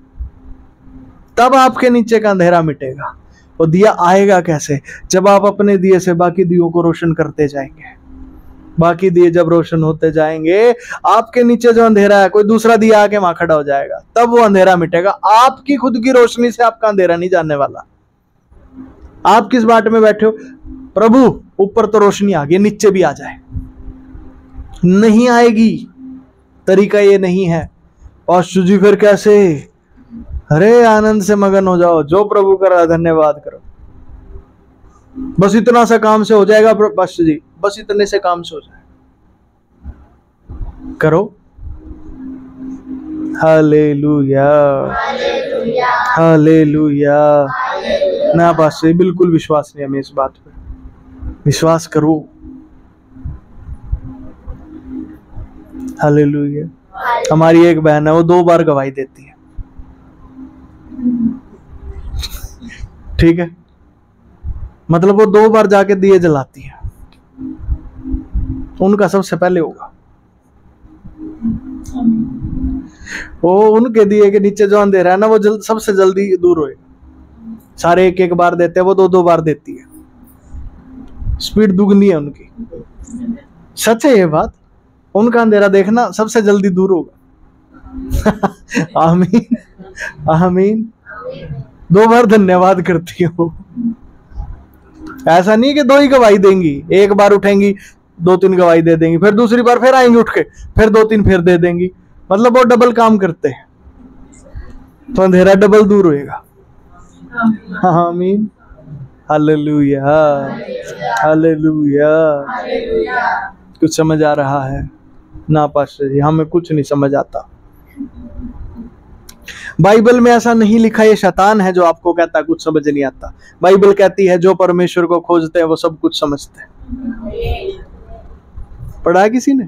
तब आपके नीचे का अंधेरा मिटेगा। वो दिया आएगा कैसे? जब आप अपने दिए से बाकी दियों को रोशन करते जाएंगे। बाकी दिए जब रोशन होते जाएंगे, आपके नीचे जो अंधेरा है कोई दूसरा दिया आके वहां खड़ा हो जाएगा, तब वो अंधेरा मिटेगा। आपकी खुद की रोशनी से आपका अंधेरा नहीं जाने वाला। आप किस बाट में बैठे हो? प्रभु ऊपर तो रोशनी आ गई, नीचे भी आ जाए, नहीं आएगी। तरीका ये नहीं है। और जी फिर कैसे? अरे आनंद से मगन हो जाओ, जो प्रभु कर रहा है धन्यवाद करो। बस इतना सा काम से हो जाएगा बस जी, बस इतने से काम से हो जाएगा, करो। Hallelujah hallelujah. ना बस बिल्कुल विश्वास नहीं हमें इस बात पे, विश्वास करो। हालेलुया। हमारी एक बहन है, वो 2 बार गवाही देती है, ठीक है। मतलब वो 2 बार जाके दिए जलाती है। उनका सबसे पहले होगा, वो उनके दिए के नीचे जो अंधेरा है ना वो सबसे जल्दी दूर होएगा। सारे 1-1 बार देते हैं, वो 2-2 बार देती है। स्पीड दुगनी है उनकी, सच है ये बात। उनका अंधेरा देखना सबसे जल्दी दूर होगा। आमीन आमीन। 2 बार धन्यवाद करती हो। ऐसा नहीं कि 2 ही गवाही देंगी, 1 बार उठेंगी 2-3 गवाही दे देंगी, फिर दूसरी बार फिर आएंगी उठ के, फिर 2-3 फिर दे देंगी। मतलब वो डबल काम करते हैं, तो अंधेरा डबल दूर होएगा। आमीन हालेलुया हालेलुया। कुछ समझ आ रहा है? ना पास्टर जी हमें कुछ नहीं समझ आता। बाइबल में ऐसा नहीं लिखा ये शैतान है जो आपको कहता है कुछ समझ नहीं आता। बाइबल कहती है जो परमेश्वर को खोजते हैं वो सब कुछ समझते हैं। पढ़ा है किसी ने?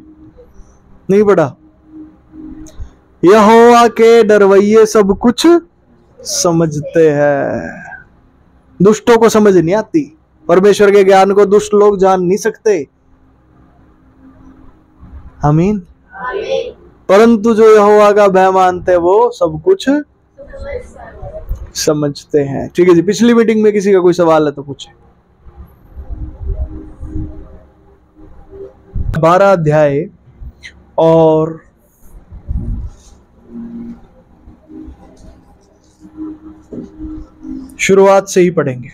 नहीं पढ़ा। यहोवा के डरवैये सब कुछ समझते हैं। दुष्टों को समझ नहीं आती। परमेश्वर के ज्ञान को दुष्ट लोग जान नहीं सकते। आमीन। परंतु जो यहोवा का भय मानते हैं वो सब कुछ समझते हैं। ठीक है जी। पिछली मीटिंग में किसी का कोई सवाल है तो पूछे। 12 अध्याय और शुरुआत से ही पढ़ेंगे।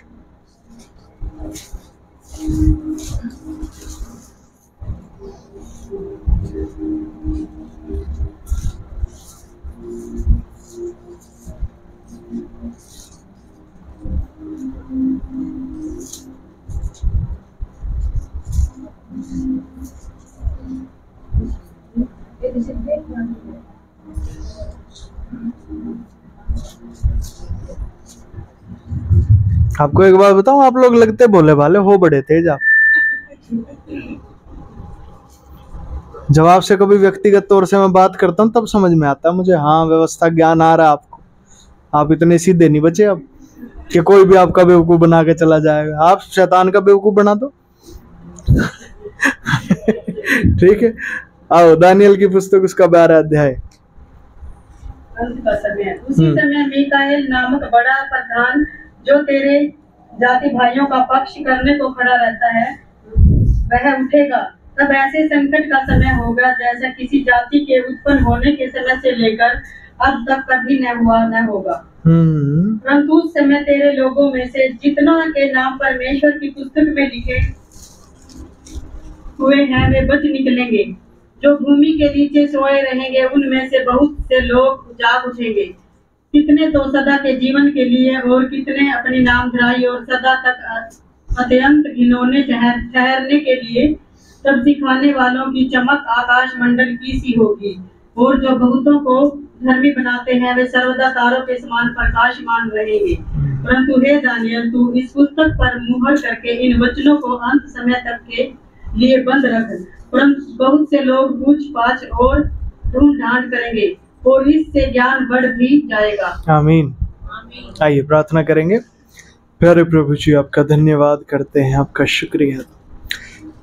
आपको एक बात बताऊं, आप लोग लगते भोले भाले हो बड़े तेज। आप जब आपसे कभी व्यक्तिगत तौर से मैं बात करता हूं तब समझ में आता है मुझे, हाँ व्यवस्था ज्ञान आ रहा है आपको। आप इतने सीधे नहीं बचे अब कि कोई भी आपका बेवकूफ बना के चला जाएगा। आप शैतान का बेवकूफ बना दो। ठीक है, आओ दानियल की पुस्तक उसका 12 अध्याय। अंत का समय। उसी समय मीकाएल नामक बड़ा प्रधान जो तेरे जाति भाइयों का पक्ष करने को खड़ा रहता है वह उठेगा। तब ऐसे संकट का समय होगा जैसा किसी जाति के उत्पन्न होने के समय से लेकर अब तक कभी न हुआ न होगा। परंतु उस समय तेरे लोगों में से जितना के नाम परमेश्वर की पुस्तक में लिखे हुए हैं वे बच निकलेंगे। जो भूमि के नीचे सोए रहेंगे उनमें से बहुत से लोग जाग उठेंगे। कितने तो सदा के जीवन के लिए और कितने अपनी नामधराई और सदा तक अत्यंत घिनौने ठहरने के लिए तब सिखाने वालों की चमक आकाश मंडल की सी होगी। और जो बहुतों को धर्मी बनाते हैं वे सर्वदा तारों के समान प्रकाशमान रहेंगे। परंतु हे दानियल, तू इस पुस्तक पर मुहर करके इन वचनों को अंत समय तक के लिए बंद रख। परंतु बहुत से लोग पूछ पाछ और ढूंढ ढांड करेंगे और इससे ज्ञान बढ़ भी जाएगा। आमीन। आइए प्रार्थना करेंगे। प्यारे प्रभु जी, आपका धन्यवाद करते हैं, आपका शुक्रिया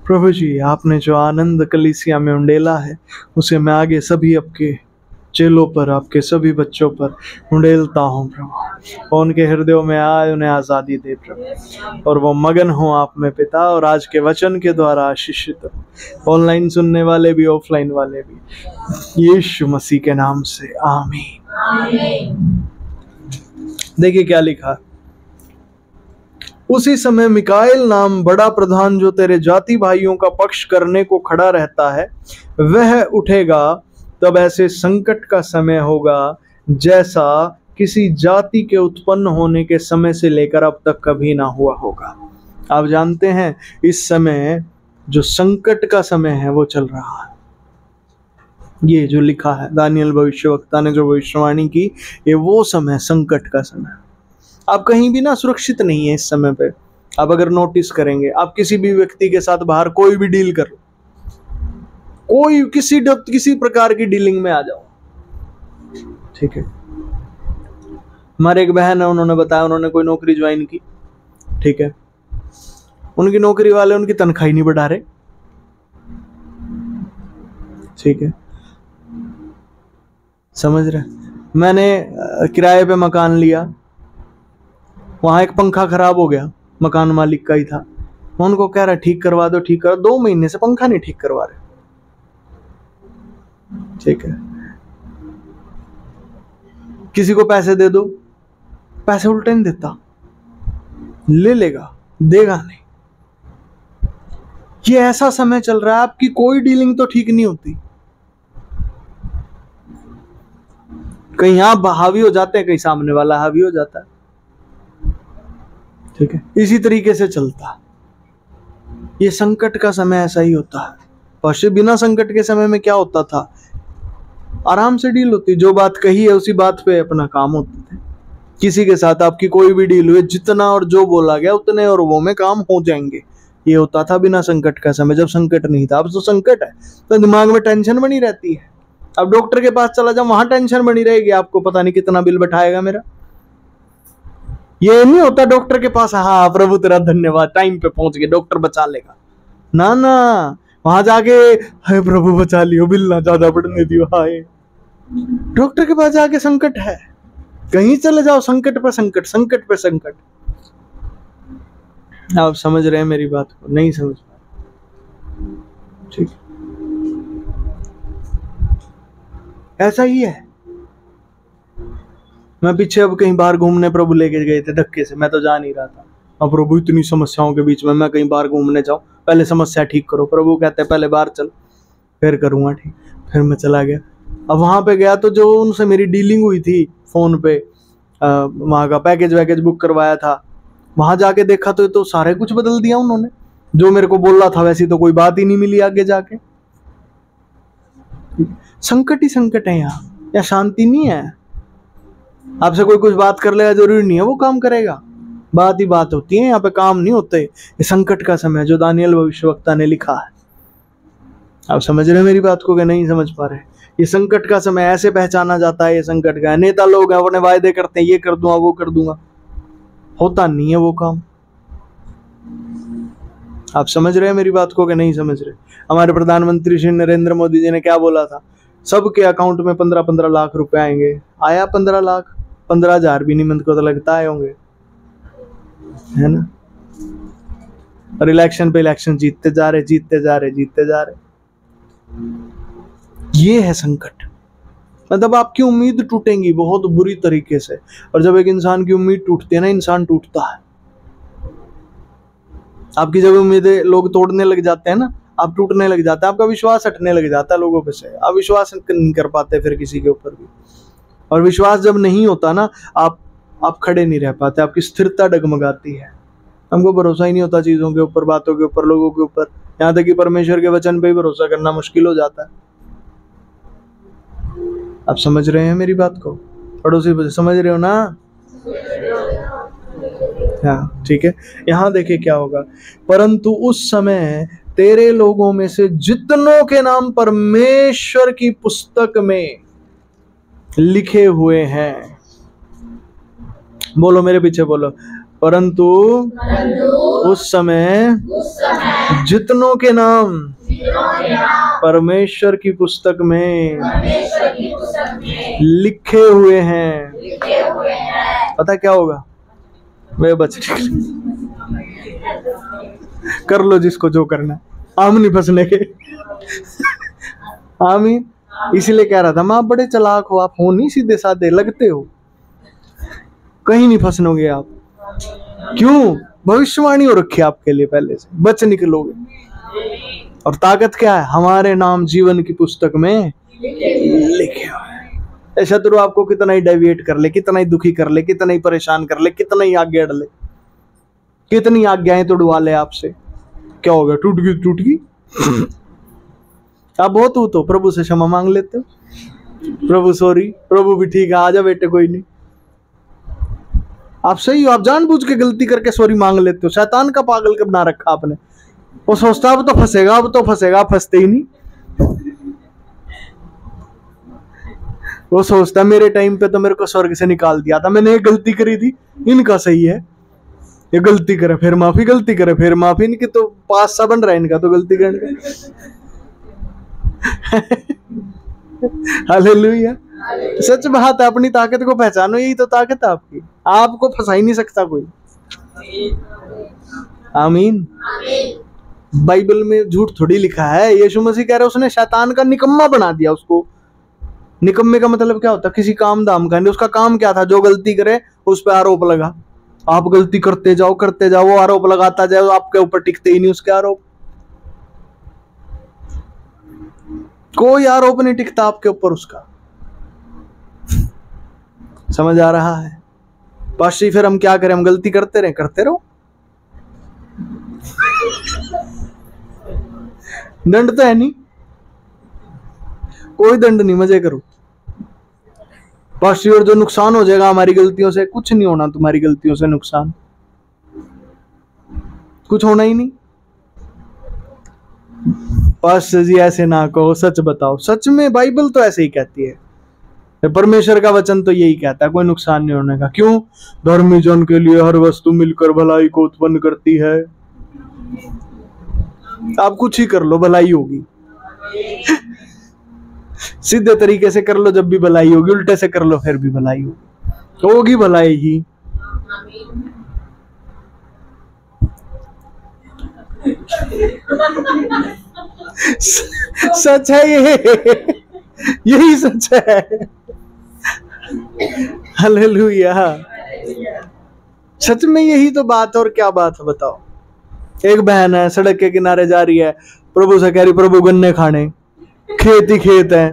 प्रभु जी। आपने जो आनंद कलीसिया में उंडेला है उसे मैं आगे सभी आपके चेलों पर, आपके सभी बच्चों पर उंडेलता हूँ प्रभु। और उनके हृदयों में आए, उन्हें आज़ादी दे प्रभु, और वो मगन हो आप में पिता, और आज के वचन के द्वारा आशीषित हो, ऑनलाइन सुनने वाले भी ऑफलाइन वाले भी, यीशु मसीह के नाम से आमीन। देखिए क्या लिखा। उसी समय मिकाएल नाम बड़ा प्रधान जो तेरे जाति भाइयों का पक्ष करने को खड़ा रहता है वह उठेगा। तब ऐसे संकट का समय होगा जैसा किसी जाति के उत्पन्न होने के समय से लेकर अब तक कभी ना हुआ होगा। आप जानते हैं इस समय जो संकट का समय है वो चल रहा है। ये जो लिखा है दानियल भविष्यवक्ता ने जो भविष्यवाणी की, ये वो समय, संकट का समय। आप कहीं भी ना सुरक्षित नहीं है इस समय पे। आप अगर नोटिस करेंगे, आप किसी भी व्यक्ति के साथ बाहर कोई भी डील कर लो, कोई किसी प्रकार की डीलिंग में आ जाओ, ठीक है। हमारे एक बहन है, उन्होंने बताया उन्होंने कोई नौकरी ज्वाइन की, ठीक है। उनकी नौकरी वाले उनकी तनख्वाह ही नहीं बढ़ा रहे, ठीक है, समझ रहे। मैंने किराए पे मकान लिया, वहां एक पंखा खराब हो गया, मकान मालिक का ही था। मैं उनको कह रहा ठीक करवा दो, ठीक करो, 2 महीने से पंखा नहीं ठीक करवा रहे, ठीक है। किसी को पैसे दे दो, पैसे उल्टे नहीं देता, ले लेगा, देगा नहीं। ये ऐसा समय चल रहा है, आपकी कोई डीलिंग तो ठीक नहीं होती। कहीं आप हावी हो जाते हैं, कहीं सामने वाला हावी हो जाता है, ठीक है। इसी तरीके से चलता। ये संकट का समय ऐसा ही होता है। और बिना संकट के समय में क्या होता था, आराम से डील होती, जो बात कही है उसी बात पे अपना काम होते थे। किसी के साथ आपकी कोई भी डील हुई, जितना और जो बोला गया उतने और वो में काम हो जाएंगे। ये होता था बिना संकट का समय, जब संकट नहीं था। अब तो संकट है तो दिमाग में टेंशन बनी रहती है। अब डॉक्टर के पास चला जाओ, वहां टेंशन बनी रहेगी, आपको पता नहीं कितना बिल बैठाएगा मेरा। ये नहीं होता डॉक्टर के पास, हाँ प्रभु तेरा धन्यवाद, टाइम पे पहुंच गए, डॉक्टर बचा लेगा। ना ना, वहां जाके हाय प्रभु बचा लियो, बिल ना ज्यादा बढ़ने दियो। हाय, डॉक्टर के पास जाके संकट है, कहीं चले जाओ संकट पे संकट, संकट पे संकट। आप समझ रहे हैं मेरी बात को? नहीं समझ पा, ठीक, ऐसा ही है। मैं पीछे अब कहीं बाहर घूमने प्रभु लेके गए थे धक्के से, मैं तो जा नहीं रहा था। अब प्रभु इतनी समस्याओं के बीच में मैं कहीं बाहर घूमने जाऊं, पहले समस्या ठीक करो। प्रभु कहते हैं पहले बाहर चल, फिर करूंगा ठीक। फिर मैं चला गया। अब वहां पे गया तो जो उनसे मेरी डीलिंग हुई थी फोन पे, वहां का पैकेज वैकेज बुक करवाया था, वहां जाके देखा तो सारे कुछ बदल दिया उन्होंने। जो मेरे को बोला था वैसी तो कोई बात ही नहीं मिली आगे जाके। संकट ही संकट है यहाँ, या शांति नहीं है। आपसे कोई कुछ बात कर लेगा, जरूरी नहीं है वो काम करेगा, बात ही बात होती है, यहाँ पे काम नहीं होते। ये संकट का समय जो दानियल भविष्यवक्ता ने लिखा है। आप समझ रहे हैं मेरी बात को कि नहीं समझ पा रहे? ये संकट का समय ऐसे पहचाना जाता है, ये संकट का। नेता लोग हैं, अपने वायदे करते हैं, ये कर दूंगा वो कर दूंगा, होता नहीं है वो काम। आप समझ रहे हैं मेरी बात को कि नहीं समझ रहे? हमारे प्रधानमंत्री श्री नरेंद्र मोदी जी ने क्या बोला था? सबके अकाउंट में 15-15 लाख रुपए आएंगे। आया 15 लाख? 15,000 भी नहीं मंद को तो लगता आए होंगे, है ना? और इलेक्शन पे इलेक्शन जीतते जा रहे, जीतते जा रहे, जीतते जा रहे। ये है संकट। मतलब आपकी उम्मीद टूटेंगी बहुत बुरी तरीके से, और जब एक इंसान की उम्मीद टूटती है ना, इंसान टूटता है। आपकी जब उम्मीदें लोग तोड़ने लग जाते हैं ना, आप टूटने लग जाते हैं, आपका विश्वास हटने लग जाता है लोगों पे से, आप विश्वास नहीं कर पाते फिर किसी के ऊपर भी। और विश्वास जब नहीं होता ना, आप खड़े नहीं रह पाते, आपकी स्थिरता डगमगाती है, हमको भरोसा ही नहीं होता चीजों के ऊपर, बातों के ऊपर, लोगों के ऊपर, यहाँ तक कि परमेश्वर के वचन पे ही भरोसा करना मुश्किल हो जाता है। आप समझ रहे हैं मेरी बात को? पड़ोसी समझ रहे हो ना? हाँ, ठीक है। यहाँ देखिए क्या होगा, परंतु उस समय तेरे लोगों में से जितनों के नाम परमेश्वर की पुस्तक में लिखे हुए हैं, बोलो मेरे पीछे बोलो, परंतु उस समय जितनों के नाम परमेश्वर की पुस्तक में लिखे हुए हैं, पता क्या होगा? वे बच कर लो जिसको जो करना है, आम नहीं फंसने के। आमीन। इसीलिए कह रहा था मैं, आप बड़े चालाक हो, आप हो नहीं सीधे साधे, लगते हो, कहीं नहीं फंसोगे आप। क्यों? भविष्यवाणी हो रखी है आपके लिए पहले से, बच निकलोगे। और ताकत क्या है? हमारे नाम जीवन की पुस्तक में लिखे हुए। शत्रु आपको कितना ही डेविएट कर ले, कितना ही दुखी कर ले, कितना ही परेशान कर ले, कितना ही आज्ञा अड़ ले, कितनी आज्ञाएं तोड़वा ले आपसे, क्या हो गया? टूट गई, टूट गई। आप बहुत हो तो प्रभु से क्षमा मांग लेते हो, प्रभु सॉरी, प्रभु भी ठीक है, आजा बेटे कोई नहीं। आप सही हो, आप जानबूझ के गलती करके सॉरी मांग लेते हो। शैतान का पागल के बना रखा आपने। वो सोचता अब तो फंसेगा, अब तो फंसेगा, फंसते ही नहीं। वो सोचता मेरे टाइम पे तो मेरे को स्वर्ग से निकाल दिया था, मैंने एक गलती करी थी, इनका सही है, ये गलती करे फिर माफी, गलती करे फिर माफी, इनकी तो पास सा बन रहा है इनका तो गलती करने का। हालेलुया। सच बात है, अपनी ताकत को पहचानो, यही तो ताकत है आपकी, आपको फंसा ही नहीं सकता कोई। आमीन। बाइबल में झूठ थोड़ी लिखा है, यीशु मसीह कह रहे उसने शैतान का निकम्मा बना दिया उसको। निकम्मे का मतलब क्या होता है? किसी काम दाम का नहीं, उसका काम क्या था? जो गलती करे उस पर आरोप लगा, आप गलती करते जाओ करते जाओ, वो आरोप लगाता जाए, आपके ऊपर टिकते ही नहीं उसके आरोप, कोई आरोप नहीं टिकता आपके ऊपर उसका। समझ आ रहा है? पास्टर फिर हम क्या करें? हम गलती करते रहे, करते रहो, दंड तो है नहीं, कोई दंड नहीं, मजे करो। पास्टर जो नुकसान हो जाएगा हमारी गलतियों से, कुछ नहीं होना तुम्हारी गलतियों से नुकसान, कुछ होना ही नहीं। पास्टर जी ऐसे ना कहो, सच बताओ। सच में बाइबल तो ऐसे ही कहती है, परमेश्वर का वचन तो यही कहता है, कोई नुकसान नहीं होने का। क्यों? धर्मी जन के लिए हर वस्तु मिलकर भलाई को उत्पन्न करती है। आप कुछ ही कर लो, भलाई होगी। सीधे तरीके से कर लो जब भी भलाई होगी, उल्टे से कर लो फिर भी भलाई होगी भलाई ही। सच है ये, यही सच है। हालेलुया। सच में यही तो बात, और क्या बात है बताओ। एक बहन है, सड़क के किनारे जा रही है, प्रभु से कह रही प्रभु गन्ने खाने, खेत ही खेत है।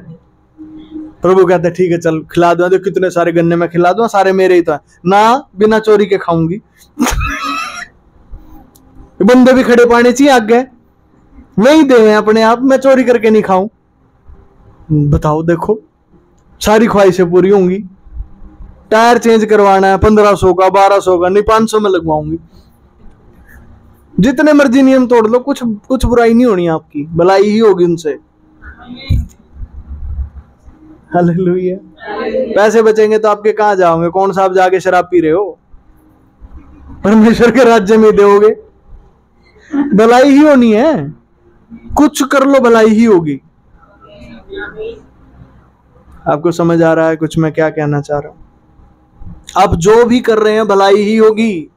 प्रभु कहते ठीक है चल खिला दूं, तो कितने सारे गन्ने में खिला दूं, सारे मेरे ही तो है ना, बिना चोरी के खाऊंगी। बंदे भी खड़े पाने चाहिए आगे, नहीं दे अपने आप, मैं चोरी करके नहीं खाऊं। बताओ, देखो सारी ख्वाहिशें पूरी होंगी। टायर चेंज करवाना है 1500 का, 1200 का, नहीं 500 में लगवाऊंगी। जितने मर्जी नियम तोड़ लो, कुछ बुराई नहीं होनी आपकी, भलाई ही होगी उनसे। हालेलुया। पैसे बचेंगे तो आपके कहां जाओगे? कौन सा आप जाके शराब पी रहे हो? परमेश्वर के राज्य में दोगे। भलाई ही होनी है, कुछ कर लो भलाई ही होगी। आपको समझ आ रहा है कुछ मैं क्या कहना चाह रहा हूं? आप जो भी कर रहे हैं भलाई ही होगी।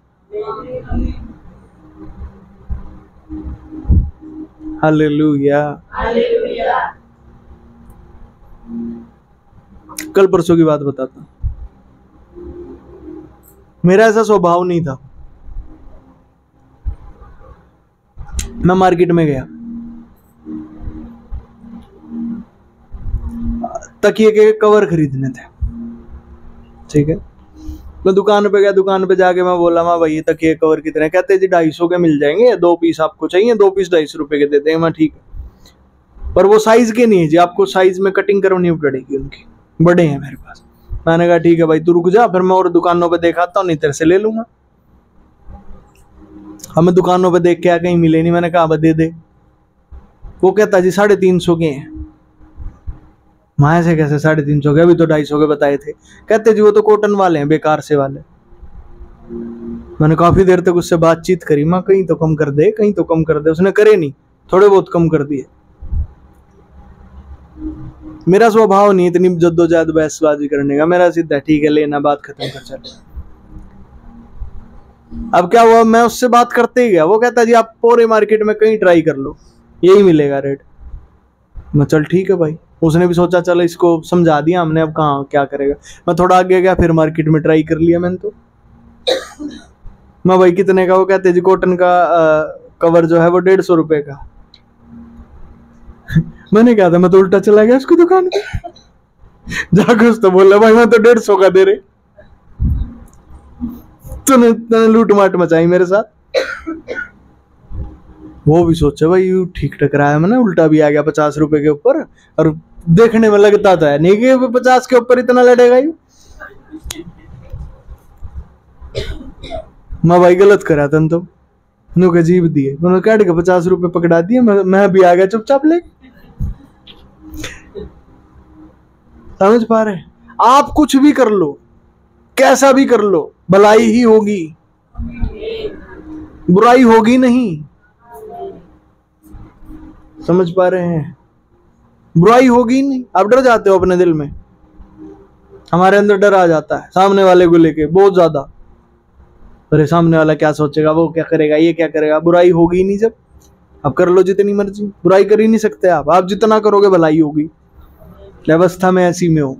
हालेलुया। कल परसों की बात बताता हूं। मेरा ऐसा स्वभाव नहीं था। मैं मार्केट में गया, तकिए के कवर खरीदने थे, ठीक है। मैं दुकान पे गया, दुकान पे जाके मैं बोला मैं भाई तकिए कवर कितने? कहते जी 250 के मिल जाएंगे, 2 पीस आपको चाहिए? 2 पीस 250 रुपए के देते हैं। मैं ठीक है, पर वो साइज के नहीं है जी, आपको साइज में कटिंग करनी पड़ेगी, उनकी बड़े हैं मेरे पास। मैंने कहा ठीक है भाई तू रुक जा, फिर मैं और दुकानों पे देखाता हूँ, नहीं तेरे से ले लूंगा। हमें दुकानों पे देख के आ, कहीं मिले नहीं। मैंने कहा दे दे। वो कहता जी 350 के हैं। मैं से कैसे 350 के, अभी तो 250 के बताए थे। कहते जी वो तो कॉटन वाले हैं, बेकार से वाले। मैंने काफी देर तक उससे बातचीत करी, मैं कहीं तो कम कर दे, कहीं तो कम कर दे। उसने करे नहीं, थोड़े बहुत कम कर दिए। मेरा स्वभाव नहीं इतनी जद्दोजहद बहसबाजी करने का, मेरा सीधा ठीक है लेना, बात खत्म कर चले। अब क्या हुआ, मैं उससे बात करते ही गया। वो कहता जी आप पूरे मार्केट में कहीं ट्राई कर लो, यही मिलेगा रेट। मैं चल ठीक है भाई। उसने भी सोचा चलो इसको समझा दिया हमने, अब कहाँ क्या करेगा। मैं थोड़ा आगे गया, फिर मार्केट में ट्राई कर लिया मैंने तो। मैं भाई कितने का? वो कहते जी कॉटन का कवर जो है वो 150 रुपए का। मैंने कहा था, मैं तो उल्टा चला गया उसकी दुकान पे जाकर उसको बोला भाई मैं तो 150 का दे रहे, तूने लूट माट मचाई मेरे साथ। वो भी सोचा भाई ठीक टकराया, मैंने उल्टा भी आ गया 50 रुपए के ऊपर। और देखने में लगता था नहीं कि 50 के ऊपर इतना लड़ेगा ही। मैं भाई गलत करा था तो नुक अजीब दिए, उन्होंने काट के 50 रुपए पकड़ा दिए। मैं भी आ गया चुपचाप ले। समझ पा रहे? आप कुछ भी कर लो, कैसा भी कर लो, भलाई ही होगी, बुराई होगी नहीं। समझ पा रहे हैं? बुराई होगी नहीं। आप डर जाते हो अपने दिल में, हमारे अंदर डर आ जाता है सामने वाले को लेके बहुत ज्यादा। अरे सामने वाला क्या सोचेगा, वो क्या करेगा, ये क्या करेगा। बुराई होगी नहीं जब। अब कर लो जितनी मर्जी, बुराई कर ही नहीं सकते आप जितना करोगे भलाई होगी। अवस्था में ऐसी में हो,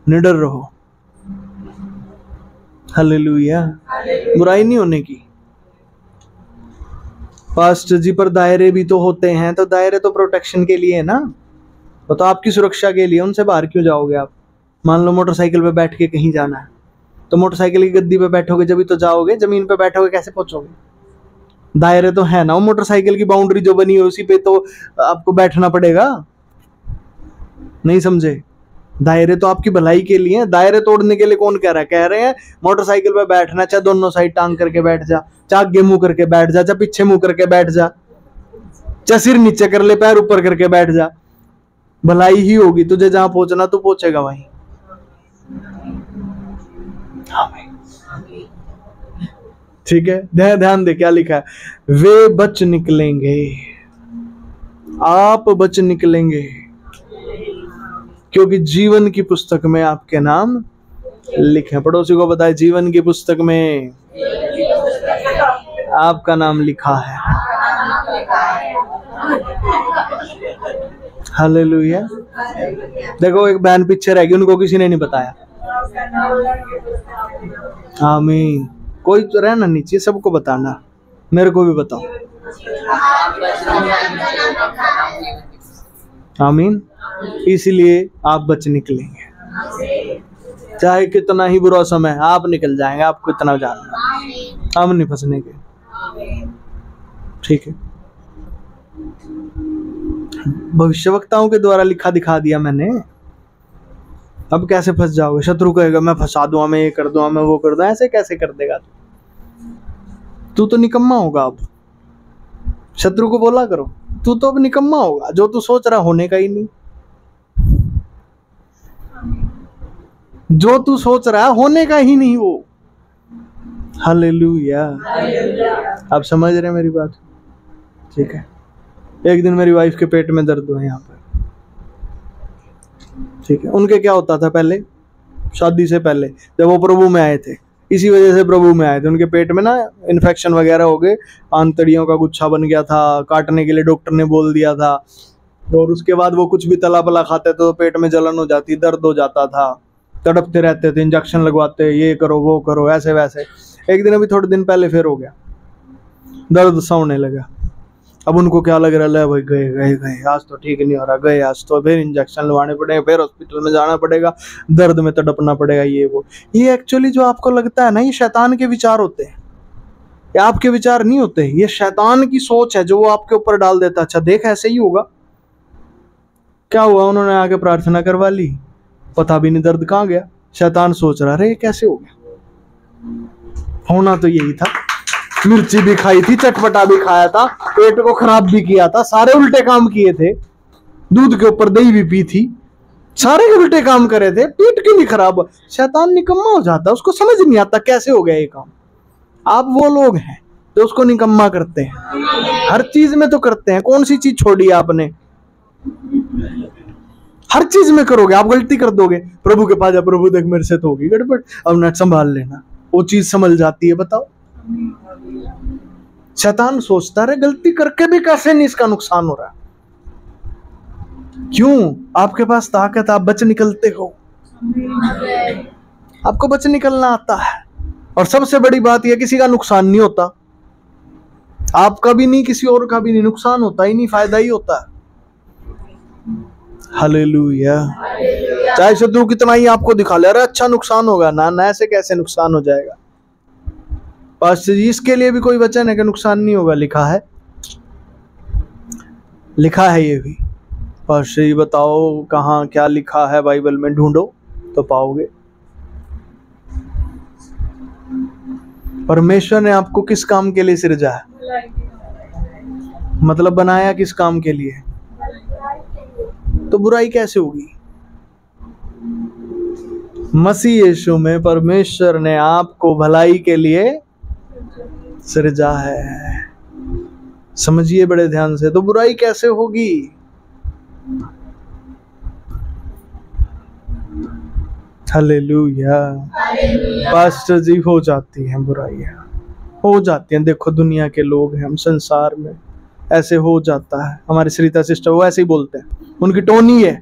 निडर रहो। हालेलुया। बुराई नहीं होने की। पास्ट जी पर दायरे भी तो होते हैं, तो दायरे तो प्रोटेक्शन के लिए है ना, वो तो आपकी सुरक्षा के लिए। उनसे बाहर क्यों जाओगे आप? मान लो मोटरसाइकिल पे बैठ के कहीं जाना है, तो मोटरसाइकिल की गद्दी पे बैठोगे जब तो जाओगे, जमीन पे बैठोगे कैसे पहुंचोगे? दायरे तो है ना, वो मोटरसाइकिल की बाउंड्री जो बनी है उसी पे तो आपको बैठना पड़ेगा। नहीं समझे? दायरे तो आपकी भलाई के लिए हैं। दायरे तोड़ने के लिए कौन कह रहा है? कह रहे हैं मोटरसाइकिल पे बैठना, चाहे दोनों साइड टांग करके बैठ जा, चाहे आगे मुंह करके बैठ जा, चाहे पीछे मुंह करके बैठ जा, चाहे सिर नीचे कर ले पैर ऊपर करके बैठ जा, भलाई ही होगी। तुझे जहां पहुंचना तू पहुंचेगा वहीं। ठीक है, ध्यान दे क्या लिखा है। वे बच निकलेंगे, आप बच निकलेंगे, क्योंकि जीवन की पुस्तक में आपके नाम लिखे। पड़ोसी को बताए जीवन की पुस्तक में आपका नाम लिखा है। हालेलुया। देखो एक बहन पीछे रह गई, उनको किसी ने नहीं बताया। आमीन। कोई तो रहना नहीं चाहिए, सबको बताना। मेरे को भी बताओ। आमीन। इसलिए आप बच निकलेंगे, चाहे कितना ही बुरा समय आप निकल जाएंगे। आपको इतना जानना, हम नहीं फंसने के। ठीक है, भविष्यवक्ताओं के द्वारा लिखा दिखा दिया मैंने। अब कैसे फंस जाओगे? शत्रु कहेगा मैं फंसा दूंगा, मैं ये कर दूंगा, मैं वो कर दूंगा। ऐसे कैसे कर देगा तू? तो निकम्मा होगा। अब शत्रु को बोला करो तू तो अब निकम्मा होगा, जो तू सोच रहा होने का ही नहीं। जो तू सोच रहा है होने का ही नहीं वो। हालेलुया। आप समझ रहे हैं मेरी बात? ठीक है। एक दिन मेरी वाइफ के पेट में दर्द हुआ यहाँ पर, ठीक है। उनके क्या होता था पहले, शादी से पहले जब वो प्रभु में आए थे, इसी वजह से प्रभु में आए थे, उनके पेट में ना इन्फेक्शन वगैरह हो गए, आंतड़ियों का गुच्छा बन गया था, काटने के लिए डॉक्टर ने बोल दिया था। और उसके बाद वो कुछ भी तला पला खाते थे तो पेट में जलन हो जाती, दर्द हो जाता था, तड़पते रहते थे, इंजेक्शन लगवाते, ये करो वो करो, ऐसे वैसे। एक दिन अभी थोड़े दिन पहले फिर हो गया, दर्द सा होने लगा। अब उनको क्या लग रहा है, भाई गए आज तो ठीक नहीं हो रहा, गए आज तो फिर इंजेक्शन लगवाने पड़ेगा, फिर हॉस्पिटल में जाना पड़ेगा, दर्द में तड़पना पड़ेगा, ये वो। ये एक्चुअली जो आपको लगता है ना, ये शैतान के विचार होते हैं, ये आपके विचार नहीं होते, ये शैतान की सोच है जो वो आपके ऊपर डाल देता है। अच्छा देख ऐसे ही होगा, क्या हुआ, उन्होंने आके प्रार्थना करवा ली, पता भी नहीं दर्द कहाँ गया। शैतान सोच रहा है कैसे हो गया, होना तो यही था, मिर्ची भी खाई थी, चटपटा भी खाया था, पेट को खराब भी किया था, सारे उल्टे काम किए थे, दूध के ऊपर दही भी पी थी, सारे उल्टे काम करे थे, पेट क्यों नहीं खराब। शैतान निकम्मा हो जाता, उसको समझ नहीं आता कैसे हो गया ये काम। आप वो लोग हैं जो उसको निकम्मा करते हैं, हर चीज में तो करते हैं, कौन सी चीज छोड़ी आपने, हर चीज में करोगे, आप गलती कर दोगे, प्रभु के पास जा, प्रभु देख मेरे से तो होगी गड़बड़, अब ना संभाल लेना, वो चीज संभल जाती है। बताओ, शैतान सोचता रहे गलती करके भी कैसे नहीं इसका नुकसान हो रहा। क्यों, आपके पास ताकत, आप बच निकलते हो, आपको बच निकलना आता है। और सबसे बड़ी बात यह, किसी का नुकसान नहीं होता, आपका भी नहीं, किसी और का भी नहीं, नुकसान होता ही नहीं, फायदा ही होता है। हालेलुया। चाहे शत्रु कितना ही आपको दिखा ले, अरे अच्छा नुकसान होगा, ना ना ऐसे कैसे नुकसान हो जाएगा। पास्टर जी इसके लिए भी कोई वचन है कि नुकसान नहीं होगा, लिखा है, लिखा है ये भी। पास्टर जी बताओ कहाँ क्या लिखा है बाइबल में, ढूंढो तो पाओगे। परमेश्वर ने आपको किस काम के लिए सृजा है, मतलब बनाया किस काम के लिए, तो बुराई कैसे होगी। मसीह यीशु में परमेश्वर ने आपको भलाई के लिए सृजा है, समझिए बड़े ध्यान से, तो बुराई कैसे होगी। हालेलुया। पास्टर जी हो जाती हैं बुराइयां, हो जाती हैं, देखो दुनिया के लोग हैं, हम संसार में ऐसे हो जाता है। हमारे सरिता सिस्टर वो ऐसे ही बोलते हैं, उनकी टोन ही है,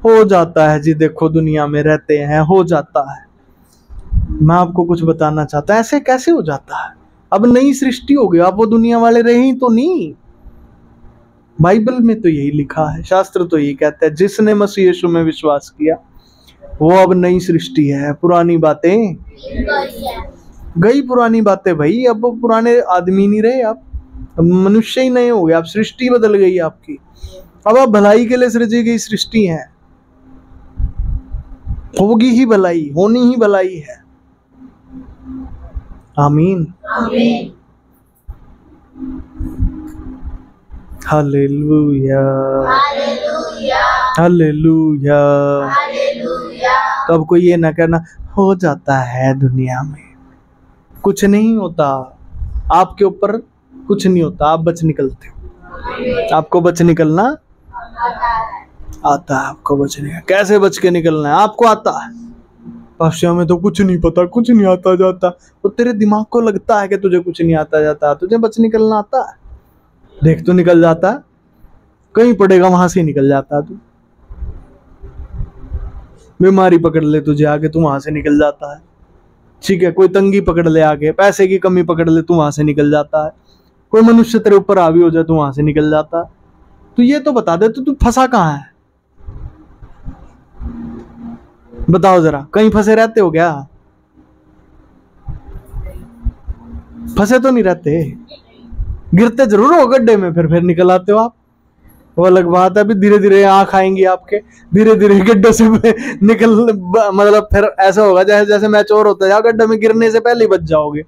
हो जाता है जी, देखो दुनिया में रहते हैं, हो जाता है। मैं आपको कुछ बताना चाहता हूं, ऐसे कैसे हो जाता है, अब नई सृष्टि हो गई, आप वो दुनिया वाले रहे ही तो नहीं। बाइबल में तो यही लिखा है, शास्त्र तो यही कहता है, जिसने मसीह यीशु में विश्वास किया वो अब नई सृष्टि है, पुरानी बातें गई, पुरानी बातें भाई, अब पुराने आदमी नहीं रहे आप, मनुष्य ही नहीं हो गए आप, सृष्टि बदल गई आपकी, अब आप भलाई के लिए सृजी गई सृष्टि है, होगी ही भलाई, होनी ही भलाई है। आमीन, आमीन। Hallelujah, hallelujah, hallelujah, hallelujah. तो अब कोई ये ना कहना हो जाता है दुनिया में, कुछ नहीं होता, आपके ऊपर कुछ नहीं होता, आप बच निकलते हो, आपको बच निकलना आता है, आपको बच निकलना, कैसे बच के निकलना है आपको आता है। पास्टर में तो कुछ नहीं पता, कुछ नहीं आता जाता, तो तेरे दिमाग को लगता है कि तुझे कुछ नहीं आता जाता, तुझे बच निकलना आता है, देख तो निकल जाता है, कहीं पड़ेगा वहां से निकल जाता, तू बीमारी पकड़ ले तुझे आगे, तू वहां से निकल जाता है, ठीक है, कोई तंगी पकड़ ले आगे, पैसे की कमी पकड़ ले, तू वहां से निकल जाता है, कोई मनुष्य तेरे ऊपर हावी हो जाए तू वहां से निकल जाता है। तू ये तो बता दे, तू फंसा कहाँ है, बताओ जरा, कहीं फंसे रहते हो क्या, फंसे तो नहीं रहते, गिरते जरूर हो गड्ढे में, फिर निकल आते हो आप, वो अलग बात है। अभी धीरे धीरे आंख आएंगी आपके, धीरे धीरे गड्ढे से निकल, मतलब फिर ऐसा होगा जैसे जैसे मैच और होता है, गड्ढे में गिरने से पहले ही बच जाओगे,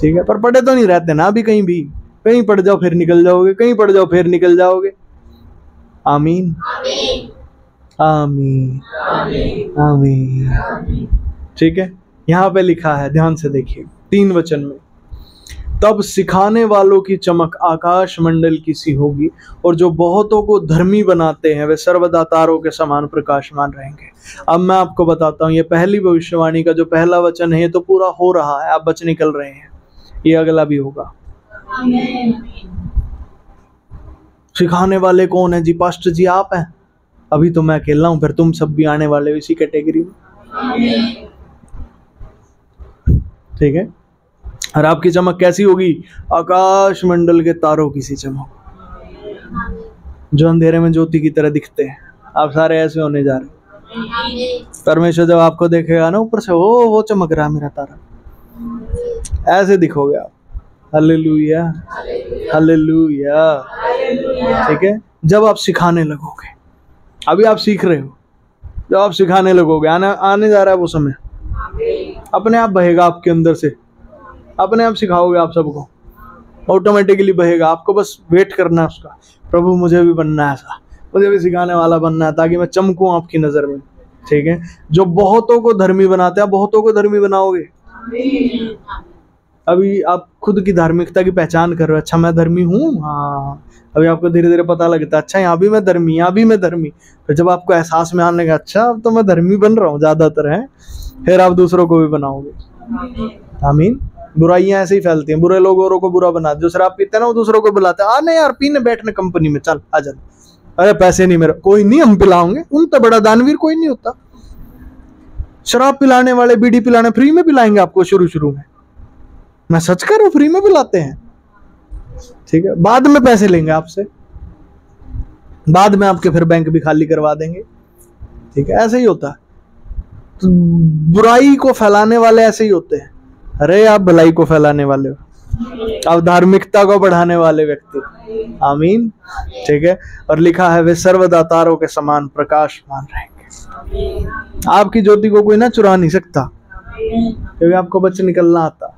ठीक है, पर पड़े तो नहीं रहते ना अभी कहीं भी, कहीं पड़ जाओ फिर निकल जाओगे, कहीं पड़ जाओ फिर निकल जाओगे। आमीन, आमीन, आमीन। ठीक है, यहाँ पे लिखा है, ध्यान से देखिए 3 वचन में, तब सिखाने वालों की चमक आकाश मंडल की सी होगी, और जो बहुतों को धर्मी बनाते हैं वे सर्वदा तारों के समान प्रकाशमान रहेंगे। अब मैं आपको बताता हूँ, ये पहली भविष्यवाणी का जो पहला वचन है ये तो पूरा हो रहा है, आप बच निकल रहे हैं, ये अगला भी होगा। सिखाने वाले कौन है जी? पास्टर जी आप हैं, अभी तो मैं अकेला हूं, फिर तुम सब भी आने वाले हो इसी कैटेगरी में, ठीक है। और आपकी चमक कैसी होगी? आकाश मंडल के तारों की सी चमक, जो अंधेरे में ज्योति की तरह दिखते हैं। आप सारे ऐसे होने जा रहे। परमेश्वर जब आपको देखेगा ना ऊपर से, वो चमक रहा मेरा तारा, ऐसे दिखोगे आप। हालेलुया, हालेलुया, ठीक है। जब आप सिखाने लगोगे, अभी आप सीख रहे हो, जब आप सिखाने लगोगे, आने जा रहा है वो समय, अपने आप बहेगा आपके अंदर से, अपने आप सिखाओगे आप सबको, ऑटोमेटिकली बहेगा। आपको बस वेट करना है उसका, प्रभु मुझे भी बनना है ऐसा, मुझे भी सिखाने वाला बनना है, ताकि मैं चमकूं आपकी नजर में, ठीक है। जो बहुतों को धर्मी बनाते हैं, बहुतों को धर्मी बनाओगे। अभी आप खुद की धार्मिकता की पहचान कर रहे हो, अच्छा मैं धर्मी हूँ, हाँ, अभी आपको धीरे धीरे पता लगता है, अच्छा यहाँ भी मैं धर्मी, यहाँ भी मैं धर्मी। फिर जब आपको एहसास में आने लगा, अच्छा अब तो मैं धर्मी बन रहा हूँ ज्यादातर, है, फिर आप दूसरों को भी बनाओगे। आमीन। बुराइयां ऐसे ही फैलती हैं, बुरे लोग औरों को बुरा बनाते, जो शराब पीते हैं ना वो दूसरों को बुलाते हैं, आने यार पीने बैठने कंपनी में, चल आ जा, अरे पैसे नहीं मेरा, कोई नहीं हम पिलाओगे, उन तो बड़ा दानवीर कोई नहीं होता। शराब पिलाने वाले, बीड़ी पिलाने फ्री में पिलाएंगे आपको शुरू में, मैं सच कर रहा हूं, फ्री में पिलाते हैं, ठीक है। बाद में पैसे लेंगे आपसे, बाद में आपके फिर बैंक भी खाली करवा देंगे, ठीक है। ऐसे ही होता है, तो बुराई को फैलाने वाले ऐसे ही होते हैं। अरे आप भलाई को फैलाने वाले हो, आप धार्मिकता को बढ़ाने वाले व्यक्ति। आमीन, ठीक है। और लिखा है वे सर्वदा तारों के समान प्रकाशमान रहेंगे। आपकी ज्योति को कोई ना चुरा नहीं सकता, क्योंकि आपको बच निकलना आता।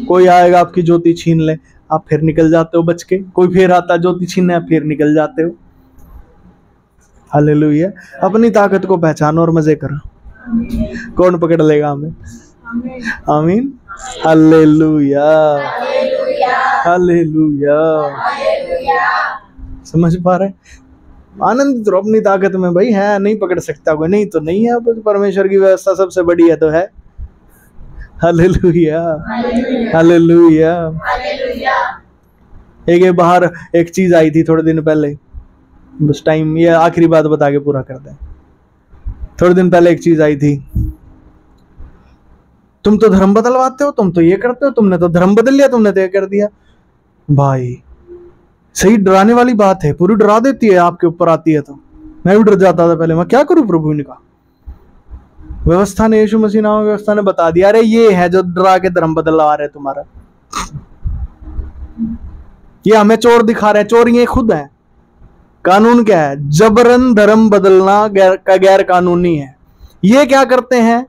कोई आएगा आपकी ज्योति छीन ले, आप फिर निकल जाते हो बच के, कोई फिर आता ज्योति छीनने, आप फिर निकल जाते हो। हालेलुया। अपनी ताकत को पहचानो और मजे करो, कौन पकड़ लेगा हमें? आमीन, हालेलुया, हालेलुया। समझ पा रहे? आनंद तो अपनी ताकत में भाई है, नहीं पकड़ सकता कोई, नहीं तो नहीं है, परमेश्वर की व्यवस्था सबसे बड़ी है तो है। Hallelujah, hallelujah. एक बाहर एक चीज आई थी थोड़े दिन पहले, बस टाइम, ये आखिरी बात बता के पूरा कर दें। थोड़े दिन पहले एक चीज आई थी, तुम तो धर्म बदलवाते हो, तुम तो ये करते हो, तुमने तो धर्म बदल लिया, तुमने तो ये कर दिया। भाई सही डराने वाली बात है, पूरी डरा देती है, आपके ऊपर आती है तो मैं भी डर जाता था पहले, मैं क्या करूं प्रभु ने कहा। व्यवस्था ने, यीशु मसीह नाम व्यवस्था ने बता दिया, अरे ये है जो डरा के धर्म बदलवा रहे तुम्हारा, ये हमें चोर दिखा रहे हैं, चोर ये खुद है। कानून क्या है? जबरन धर्म बदलना गैर कानूनी है। ये क्या करते हैं?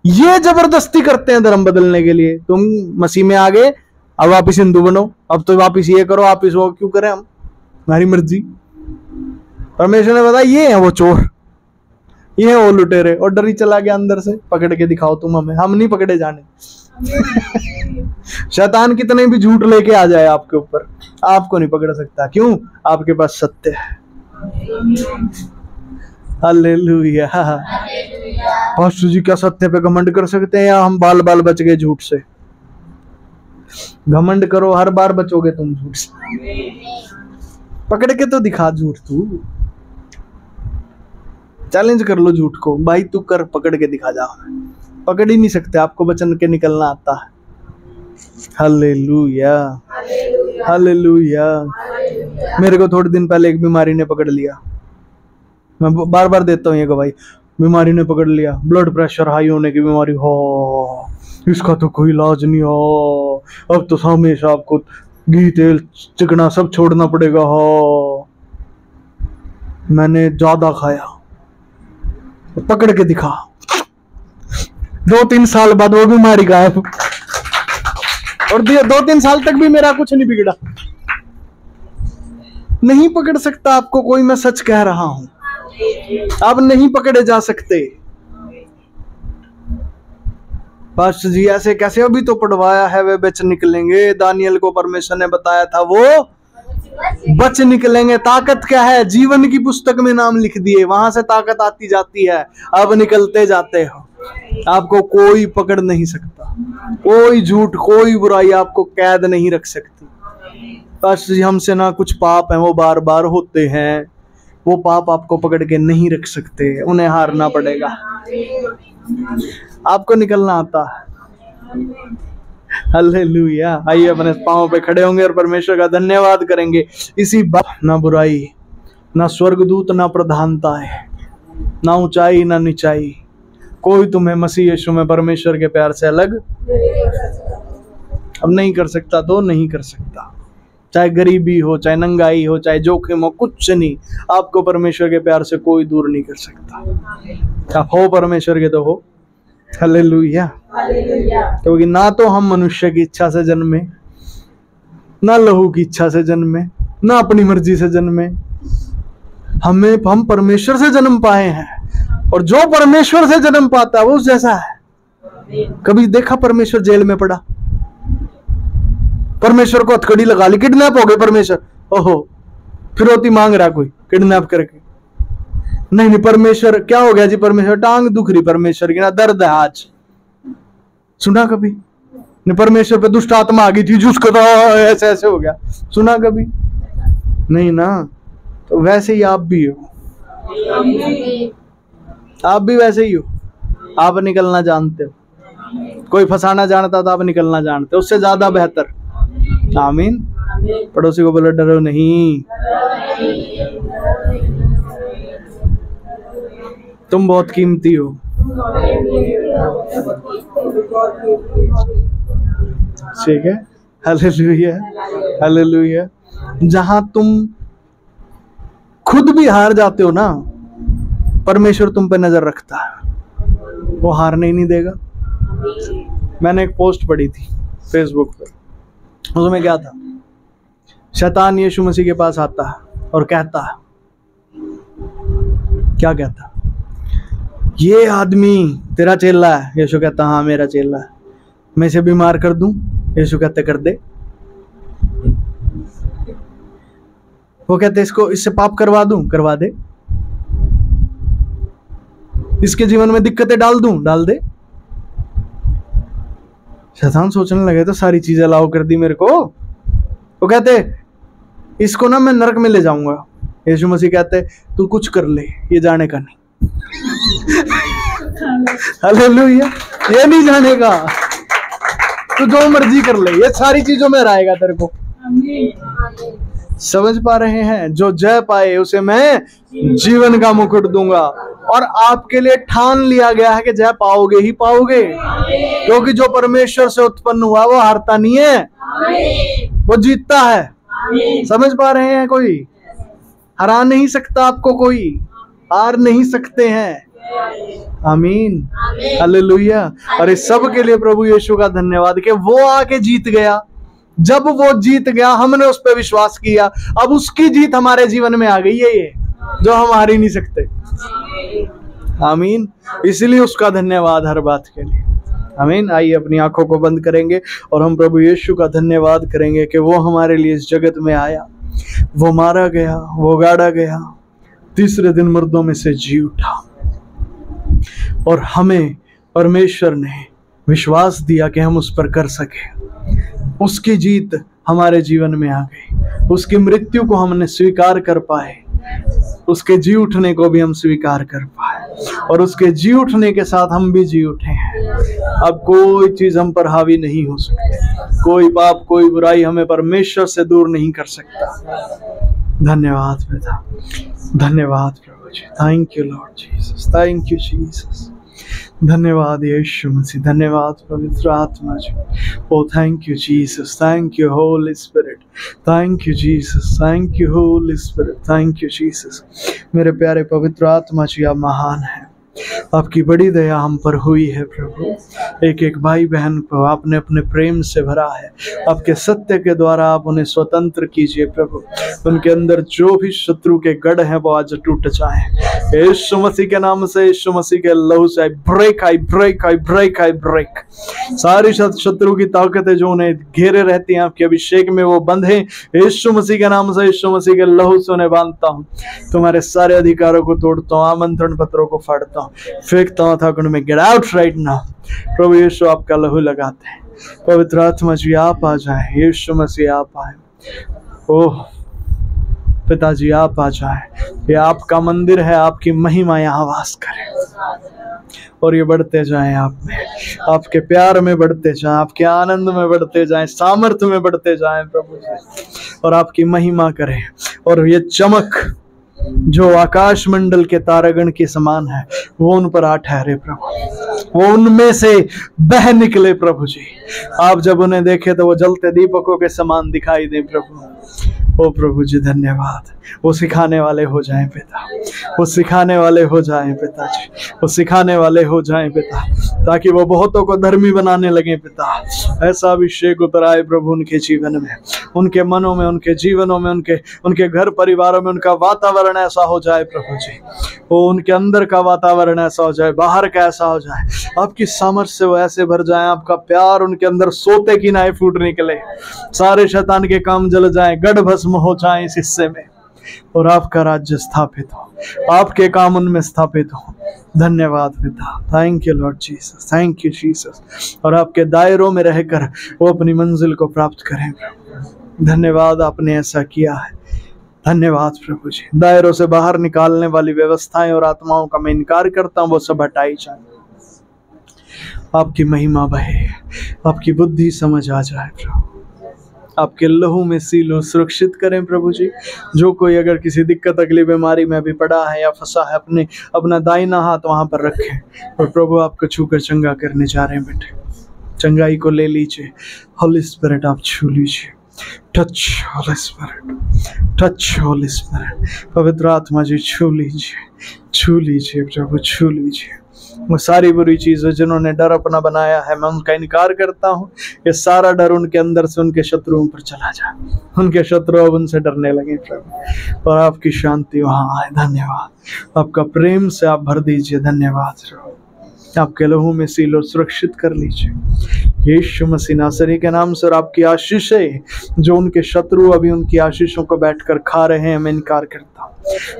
ये जबरदस्ती करते हैं धर्म बदलने के लिए। तुम मसीह में आ गए, अब वापिस हिंदू बनो, अब तो वापिस ये करो, वापिस वो क्यों करें हम, हमारी मर्जी। परमेश्वर ने बताया ये है वो चोर, ये है वो लुटेरे, और डर ही चला गया अंदर से, पकड़ के दिखाओ तुम हमें, हम नहीं पकड़े जाने। शैतान कितने भी झूठ लेके आ जाए आपके ऊपर, आपको नहीं पकड़ सकता। क्यों? आपके पास सत्य है। हालेलुया। पास्टर जी क्या सत्य पे घमंड कर सकते हैं, या हम बाल बाल बच गए झूठ से? घमंड करो, हर बार बचोगे तुम झूठ से। पकड़ के तो दिखा झूठ, तू चैलेंज कर लो झूठ को, भाई तू कर, पकड़ के दिखा जा। पकड़ ही नहीं सकते, आपको बचन के निकलना आता है। Hallelujah, hallelujah. मेरे को थोड़े दिन पहले एक बीमारी ने पकड़ लिया, मैं बार बार देता हूँ ये गवाही, बीमारी ने पकड़ लिया, ब्लड प्रेशर हाई होने की बीमारी हो, इसका तो कोई इलाज नहीं हो, अब तो हमेशा आपको घी तेल चिकना सब छोड़ना पड़ेगा हो। मैंने ज्यादा खाया, पकड़ के दिखा, 2-3 साल बाद वो बीमारी गायब, और 2-3 साल तक भी मेरा कुछ नहीं बिगड़ा। नहीं पकड़ सकता आपको कोई, मैं सच कह रहा हूं, आप नहीं पकड़े जा सकते। पास्टर जी ऐसे कैसे? अभी तो पढ़वाया है, वे बच निकलेंगे। दानियल को परमेश्वर ने बताया था वो बच निकलेंगे। ताकत क्या है? जीवन की पुस्तक में नाम लिख दिए, वहां से ताकत आती जाती है। अब निकलते जाते हो, आपको कोई पकड़ नहीं सकता, कोई झूठ कोई बुराई आपको कैद नहीं रख सकती। पास्टर जी हमसे ना कुछ पाप है वो बार बार होते हैं, वो पाप आपको पकड़ के नहीं रख सकते, उन्हें हारना पड़ेगा। आपको निकलना आता है। हालेलुया। आइए अपने पांव पे खड़े होंगे और परमेश्वर का धन्यवाद करेंगे। इसी बात, ना बुराई, ना स्वर्गदूत, ना प्रधानता है, ना ऊंचाई ना निचाई, कोई तुम्हें मसीह यीशु में परमेश्वर के प्यार से अलग अब नहीं कर सकता। तो नहीं कर सकता, चाहे गरीबी हो, चाहे नंगाई हो, चाहे जोखिम हो, कुछ नहीं, आपको परमेश्वर के प्यार से कोई दूर नहीं कर सकता। आप हो परमेश्वर के तो हो। हालेलुया। क्योंकि ना तो हम मनुष्य की इच्छा से जन्मे, ना लहू की इच्छा से जन्मे, ना अपनी मर्जी से जन्मे, हम परमेश्वर से जन्म पाए हैं। और जो परमेश्वर से जन्म पाता है वो उस जैसा है। कभी देखा परमेश्वर जेल में पड़ा? परमेश्वर को हथकड़ी लगा ली, किडनैप हो गए परमेश्वर, ओहो फिरौती मांग रहा कोई किडनैप करके। नहीं, परमेश्वर क्या हो गया जी? परमेश्वर टांग दुख रही परमेश्वर की, ना दर्द है आज। सुना कभी? नहीं, परमेश्वर पे दुष्ट आत्मा आ गई थी, जिसको तो ऐसे ऐसे हो गया, सुना कभी? नहीं ना। तो वैसे ही आप भी हो, आप भी वैसे ही हो। आप निकलना जानते हो, कोई फंसाना जानता तो आप निकलना जानते हो, उससे ज्यादा बेहतर। आमीन। पड़ोसी को बोलो डरो नहीं, तुम बहुत कीमती हो। ठीक है। Hallelujah, hallelujah. जहां तुम खुद भी हार जाते हो ना, परमेश्वर तुम पे नजर रखता है, वो हारने ही नहीं देगा। मैंने एक पोस्ट पढ़ी थी फेसबुक पर, उसमें क्या था? शैतान यीशु मसीह के पास आता है और कहता है, क्या कहता? ये आदमी तेरा चेला है। यीशु कहता हाँ मेरा चेला है। मैं इसे बीमार कर दूं? यीशु कहते कर दे। वो कहते इसको इससे पाप करवा दूं? करवा दे। इसके जीवन में दिक्कतें डाल दूं? डाल दे। शैतान सोचने लगे तो सारी चीजें अलाउ कर दी मेरे को। वो कहते इसको ना मैं नरक में ले जाऊंगा। यीशु मसीह कहते तू कुछ कर ले, ये जाने का नहीं। हालेलुया। ये नहीं जाने का, तू जो मर्जी कर ले, ये सारी चीजों में रहेगा तेरे को। समझ पा रहे हैं? जो जय पाए उसे मैं जीवन का मुकुट दूंगा। और आपके लिए ठान लिया गया है कि जय पाओगे ही पाओगे, क्योंकि जो परमेश्वर से उत्पन्न हुआ वो हारता नहीं है, वो जीतता है। समझ पा रहे हैं? कोई हरा नहीं सकता आपको, कोई हार नहीं सकते हैं। आमीन, हालेलुया। और इस सब के लिए प्रभु यीशु का धन्यवाद कि वो आके जीत गया। जब वो जीत गया, हमने उस पर विश्वास किया, अब उसकी जीत हमारे जीवन में आ गई है, ये जो हम हार ही नहीं सकते। आमीन। इसलिए उसका धन्यवाद हर बात के लिए। आमीन। आइए अपनी आंखों को बंद करेंगे और हम प्रभु यीशु का धन्यवाद करेंगे कि वो हमारे लिए इस जगत में आया, वो मारा गया, वो गाड़ा गया, तीसरे दिन मुर्दों में से जी उठा, और हमें परमेश्वर ने विश्वास दिया कि हम उस पर कर सके। उसकी जीत हमारे जीवन में आ गई। उसकी मृत्यु को हमने स्वीकार कर पाए, उसके जी उठने को भी हम स्वीकार कर पाए, और उसके जी उठने के साथ हम भी जी उठे हैं। अब कोई चीज हम पर हावी नहीं हो सकती, कोई पाप कोई बुराई हमें परमेश्वर से दूर नहीं कर सकता। धन्यवाद पिता, धन्यवाद प्रभु जी। Thank you Lord Jesus, thank you Jesus. धन्यवाद यीशु मसीह, धन्यवाद पवित्र आत्मा जी। Oh thank you Jesus, thank you holy spirit, thank you Jesus, thank you holy spirit, thank you Jesus. मेरे प्यारे पवित्र आत्मा जी, आप महान है, आपकी बड़ी दया हम पर हुई है प्रभु। एक एक भाई बहन को आपने अपने प्रेम से भरा है, आपके सत्य के द्वारा आप उन्हें स्वतंत्र कीजिए प्रभु। उनके अंदर जो भी शत्रु के गढ़ हैं वो आज टूट जाएं, यीशु मसीह के नाम से, यीशु मसीह के लहू से ब्रेक आई ब्रेक आई ब्रेक आई ब्रेक। सारी शत्रु की ताकतें जो उन्हें घेरे रहती हैं आपके अभिषेक में वो बंद है यीशु मसीह के नाम से, यीशु मसीह के लहू से उन्हें बांधता हूँ। तुम्हारे सारे अधिकारों को तोड़ता हूँ, आमंत्रण पत्रों को फाड़ता हूँ, फेंकता हूँ था में। Get out right now. प्रभु यीशु आपका लहू लगाते हैं। पवित्र आत्मा जी आप आ जाए, यीशु मसीह आप आए। ओह पिताजी आप आ जाए। ये आपका मंदिर है, आपकी महिमा यहाँ वास करे और ये बढ़ते जाएं आप में, आपके प्यार में बढ़ते जाएं, आपके आनंद में बढ़ते जाएं, सामर्थ्य में बढ़ते जाएं प्रभु जी, और आपकी महिमा करें। और ये चमक जो आकाश मंडल के तारागण के समान है वो उन पर आ ठहरे प्रभु, वो उनमें से बह निकले प्रभु जी। आप जब उन्हें देखे तो वो जलते दीपकों के समान दिखाई दे प्रभु। ओ प्रभु जी धन्यवाद। वो सिखाने वाले हो जाएं पिता, वो सिखाने वाले हो जाएं पिताजी, वो सिखाने वाले हो जाएं पिता, ताकि वो बहुतों को धर्मी बनाने लगे पिता। ऐसा अभिषेक उतर आए प्रभु उनके जीवन में, उनके मनों में, उनके जीवनों में, उनके घर परिवारों में। उनका वातावरण ऐसा हो जाए प्रभु जी, वो उनके अंदर का वातावरण ऐसा हो जाए, बाहर का ऐसा हो जाए। आपकी सामर्थ्य से वो ऐसे भर जाए, आपका प्यार उनके अंदर सोते की नाई फूट निकले, सारे शैतान के काम जल जाए, गढ़ भस्म हो जाए इस हिस्से में, और आपका राज्य स्थापित हो, आपके काम उनमें स्थापित हो। धन्यवाद पिता, thank you Lord Jesus, thank you Jesus. और आपके दायरों में रहकर वो अपनी मंजिल को प्राप्त करें प्रभु। धन्यवाद आपने ऐसा किया है, धन्यवाद प्रभु जी। दायरों से बाहर निकालने वाली व्यवस्थाएं और आत्माओं का मैं इनकार करता हूँ, वो सब हटाई जाए। आपकी महिमा बहे, आपकी बुद्धि समझ आ जाए प्रभु, आपके लहू में सीलो सुरक्षित करें प्रभु जी। जो कोई अगर किसी दिक्कत अगली बीमारी में भी पड़ा है या फंसा है, अपना दाहिना हाथ वहां पर रखें और प्रभु आपको छूकर चंगा करने जा रहे हैं बेटे। चंगाई को ले लीजिए, होली स्पिरिट आप छू लीजिए। Touch Holi spirit, touch Holi spirit. पवित्र आत्मा जी छू लीजिए, छू लीजिए प्रभु, छू लीजिए। वो सारी बुरी चीजें जिन्होंने डर अपना बनाया है, मैं उनका इनकार करता हूँ। ये सारा डर उनके अंदर से उनके शत्रुओं पर चला जाए, उनके शत्रु अब उनसे डरने लगे प्रभु, और आपकी शांति वहाँ आए। धन्यवाद, आपका प्रेम से आप भर दीजिए। धन्यवाद प्रभु, आपके लहू में सीलो सुरक्षित कर लीजिए यीशु मसीह नासरी के नाम से। और आपकी आशीषें जो उनके शत्रु अभी उनकी आशीषों को बैठकर खा रहे हैं, मैं इनकार करता हूँ।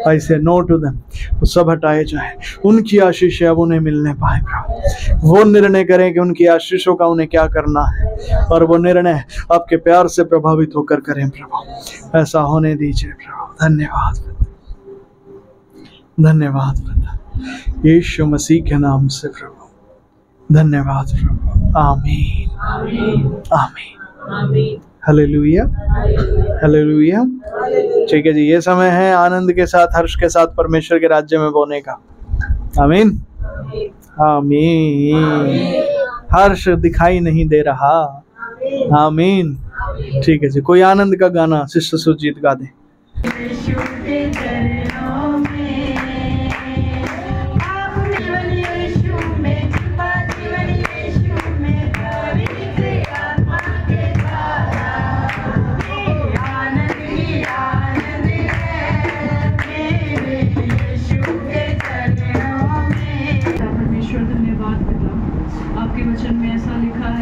I say no to them, वो सब हटाए जाए। उनकी आशीषें अब उन्हें मिलने पाए प्रभु। वो निर्णय करें कि उनकी आशीषों का उन्हें क्या करना है, और वो निर्णय आपके प्यार से प्रभावित होकर करें प्रभु। ऐसा होने दीजिए प्रभु। धन्यवाद, धन्यवाद पिता, यीशु मसीह के नाम से प्रभु। धन्यवाद प्रभु। आमीन, आमीन, आमीन। Hallelujah, hallelujah. ठीक है जी, ये समय है आनंद के साथ, हर्ष के साथ परमेश्वर के राज्य में बोने का। आमीन, आमीन। हर्ष दिखाई नहीं दे रहा। आमीन। ठीक है जी, कोई आनंद का गाना सिस्टर सुजीत गा दे।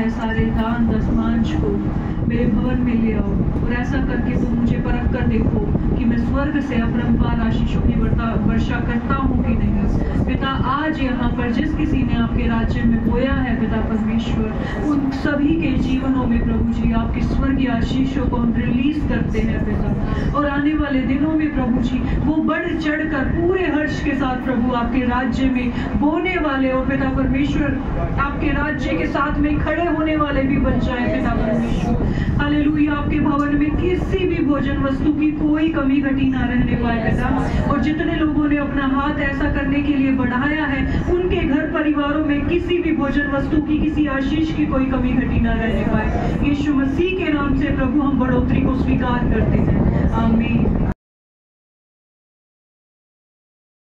सारे दान दशमांश को मेरे भवन में ले आओ, और ऐसा करके तुम मुझे परख कर देखो कि मैं स्वर्ग से अपरंपार आशीषों की वर्षा करता हूँ कि नहीं। पिता, आज यहाँ पर जिस किसी ने आपके राज्य में बोया है पिता परमेश्वर, उन सभी के जीवनों में प्रभु जी आपकी स्वर्गीय आशीषों को हम रिलीज करते हैं पिता। और आने वाले दिनों में प्रभु जी वो बढ़ चढ़ कर पूरे हर्ष के साथ प्रभु आपके राज्य में बोने वाले, और पिता परमेश्वर आपके राज्य के साथ में खड़े होने वाले भी बन जाए पिता परमेश्वर। हालेलुया। आपके भवन में किसी भी भोजन वस्तु की कोई कमी घटी ना रहने पाए पिता। और जितने लोगों ने अपना हाथ ऐसा करने के लिए बढ़ाया है, उनके घर परिवारों में किसी भी भोजन वस्तु की, किसी आशीष की कोई कमी घटी ना रहने पाए। यीशु मसीह के नाम से प्रभु हम बढ़ोतरी को स्वीकार करते हैं। आमीन।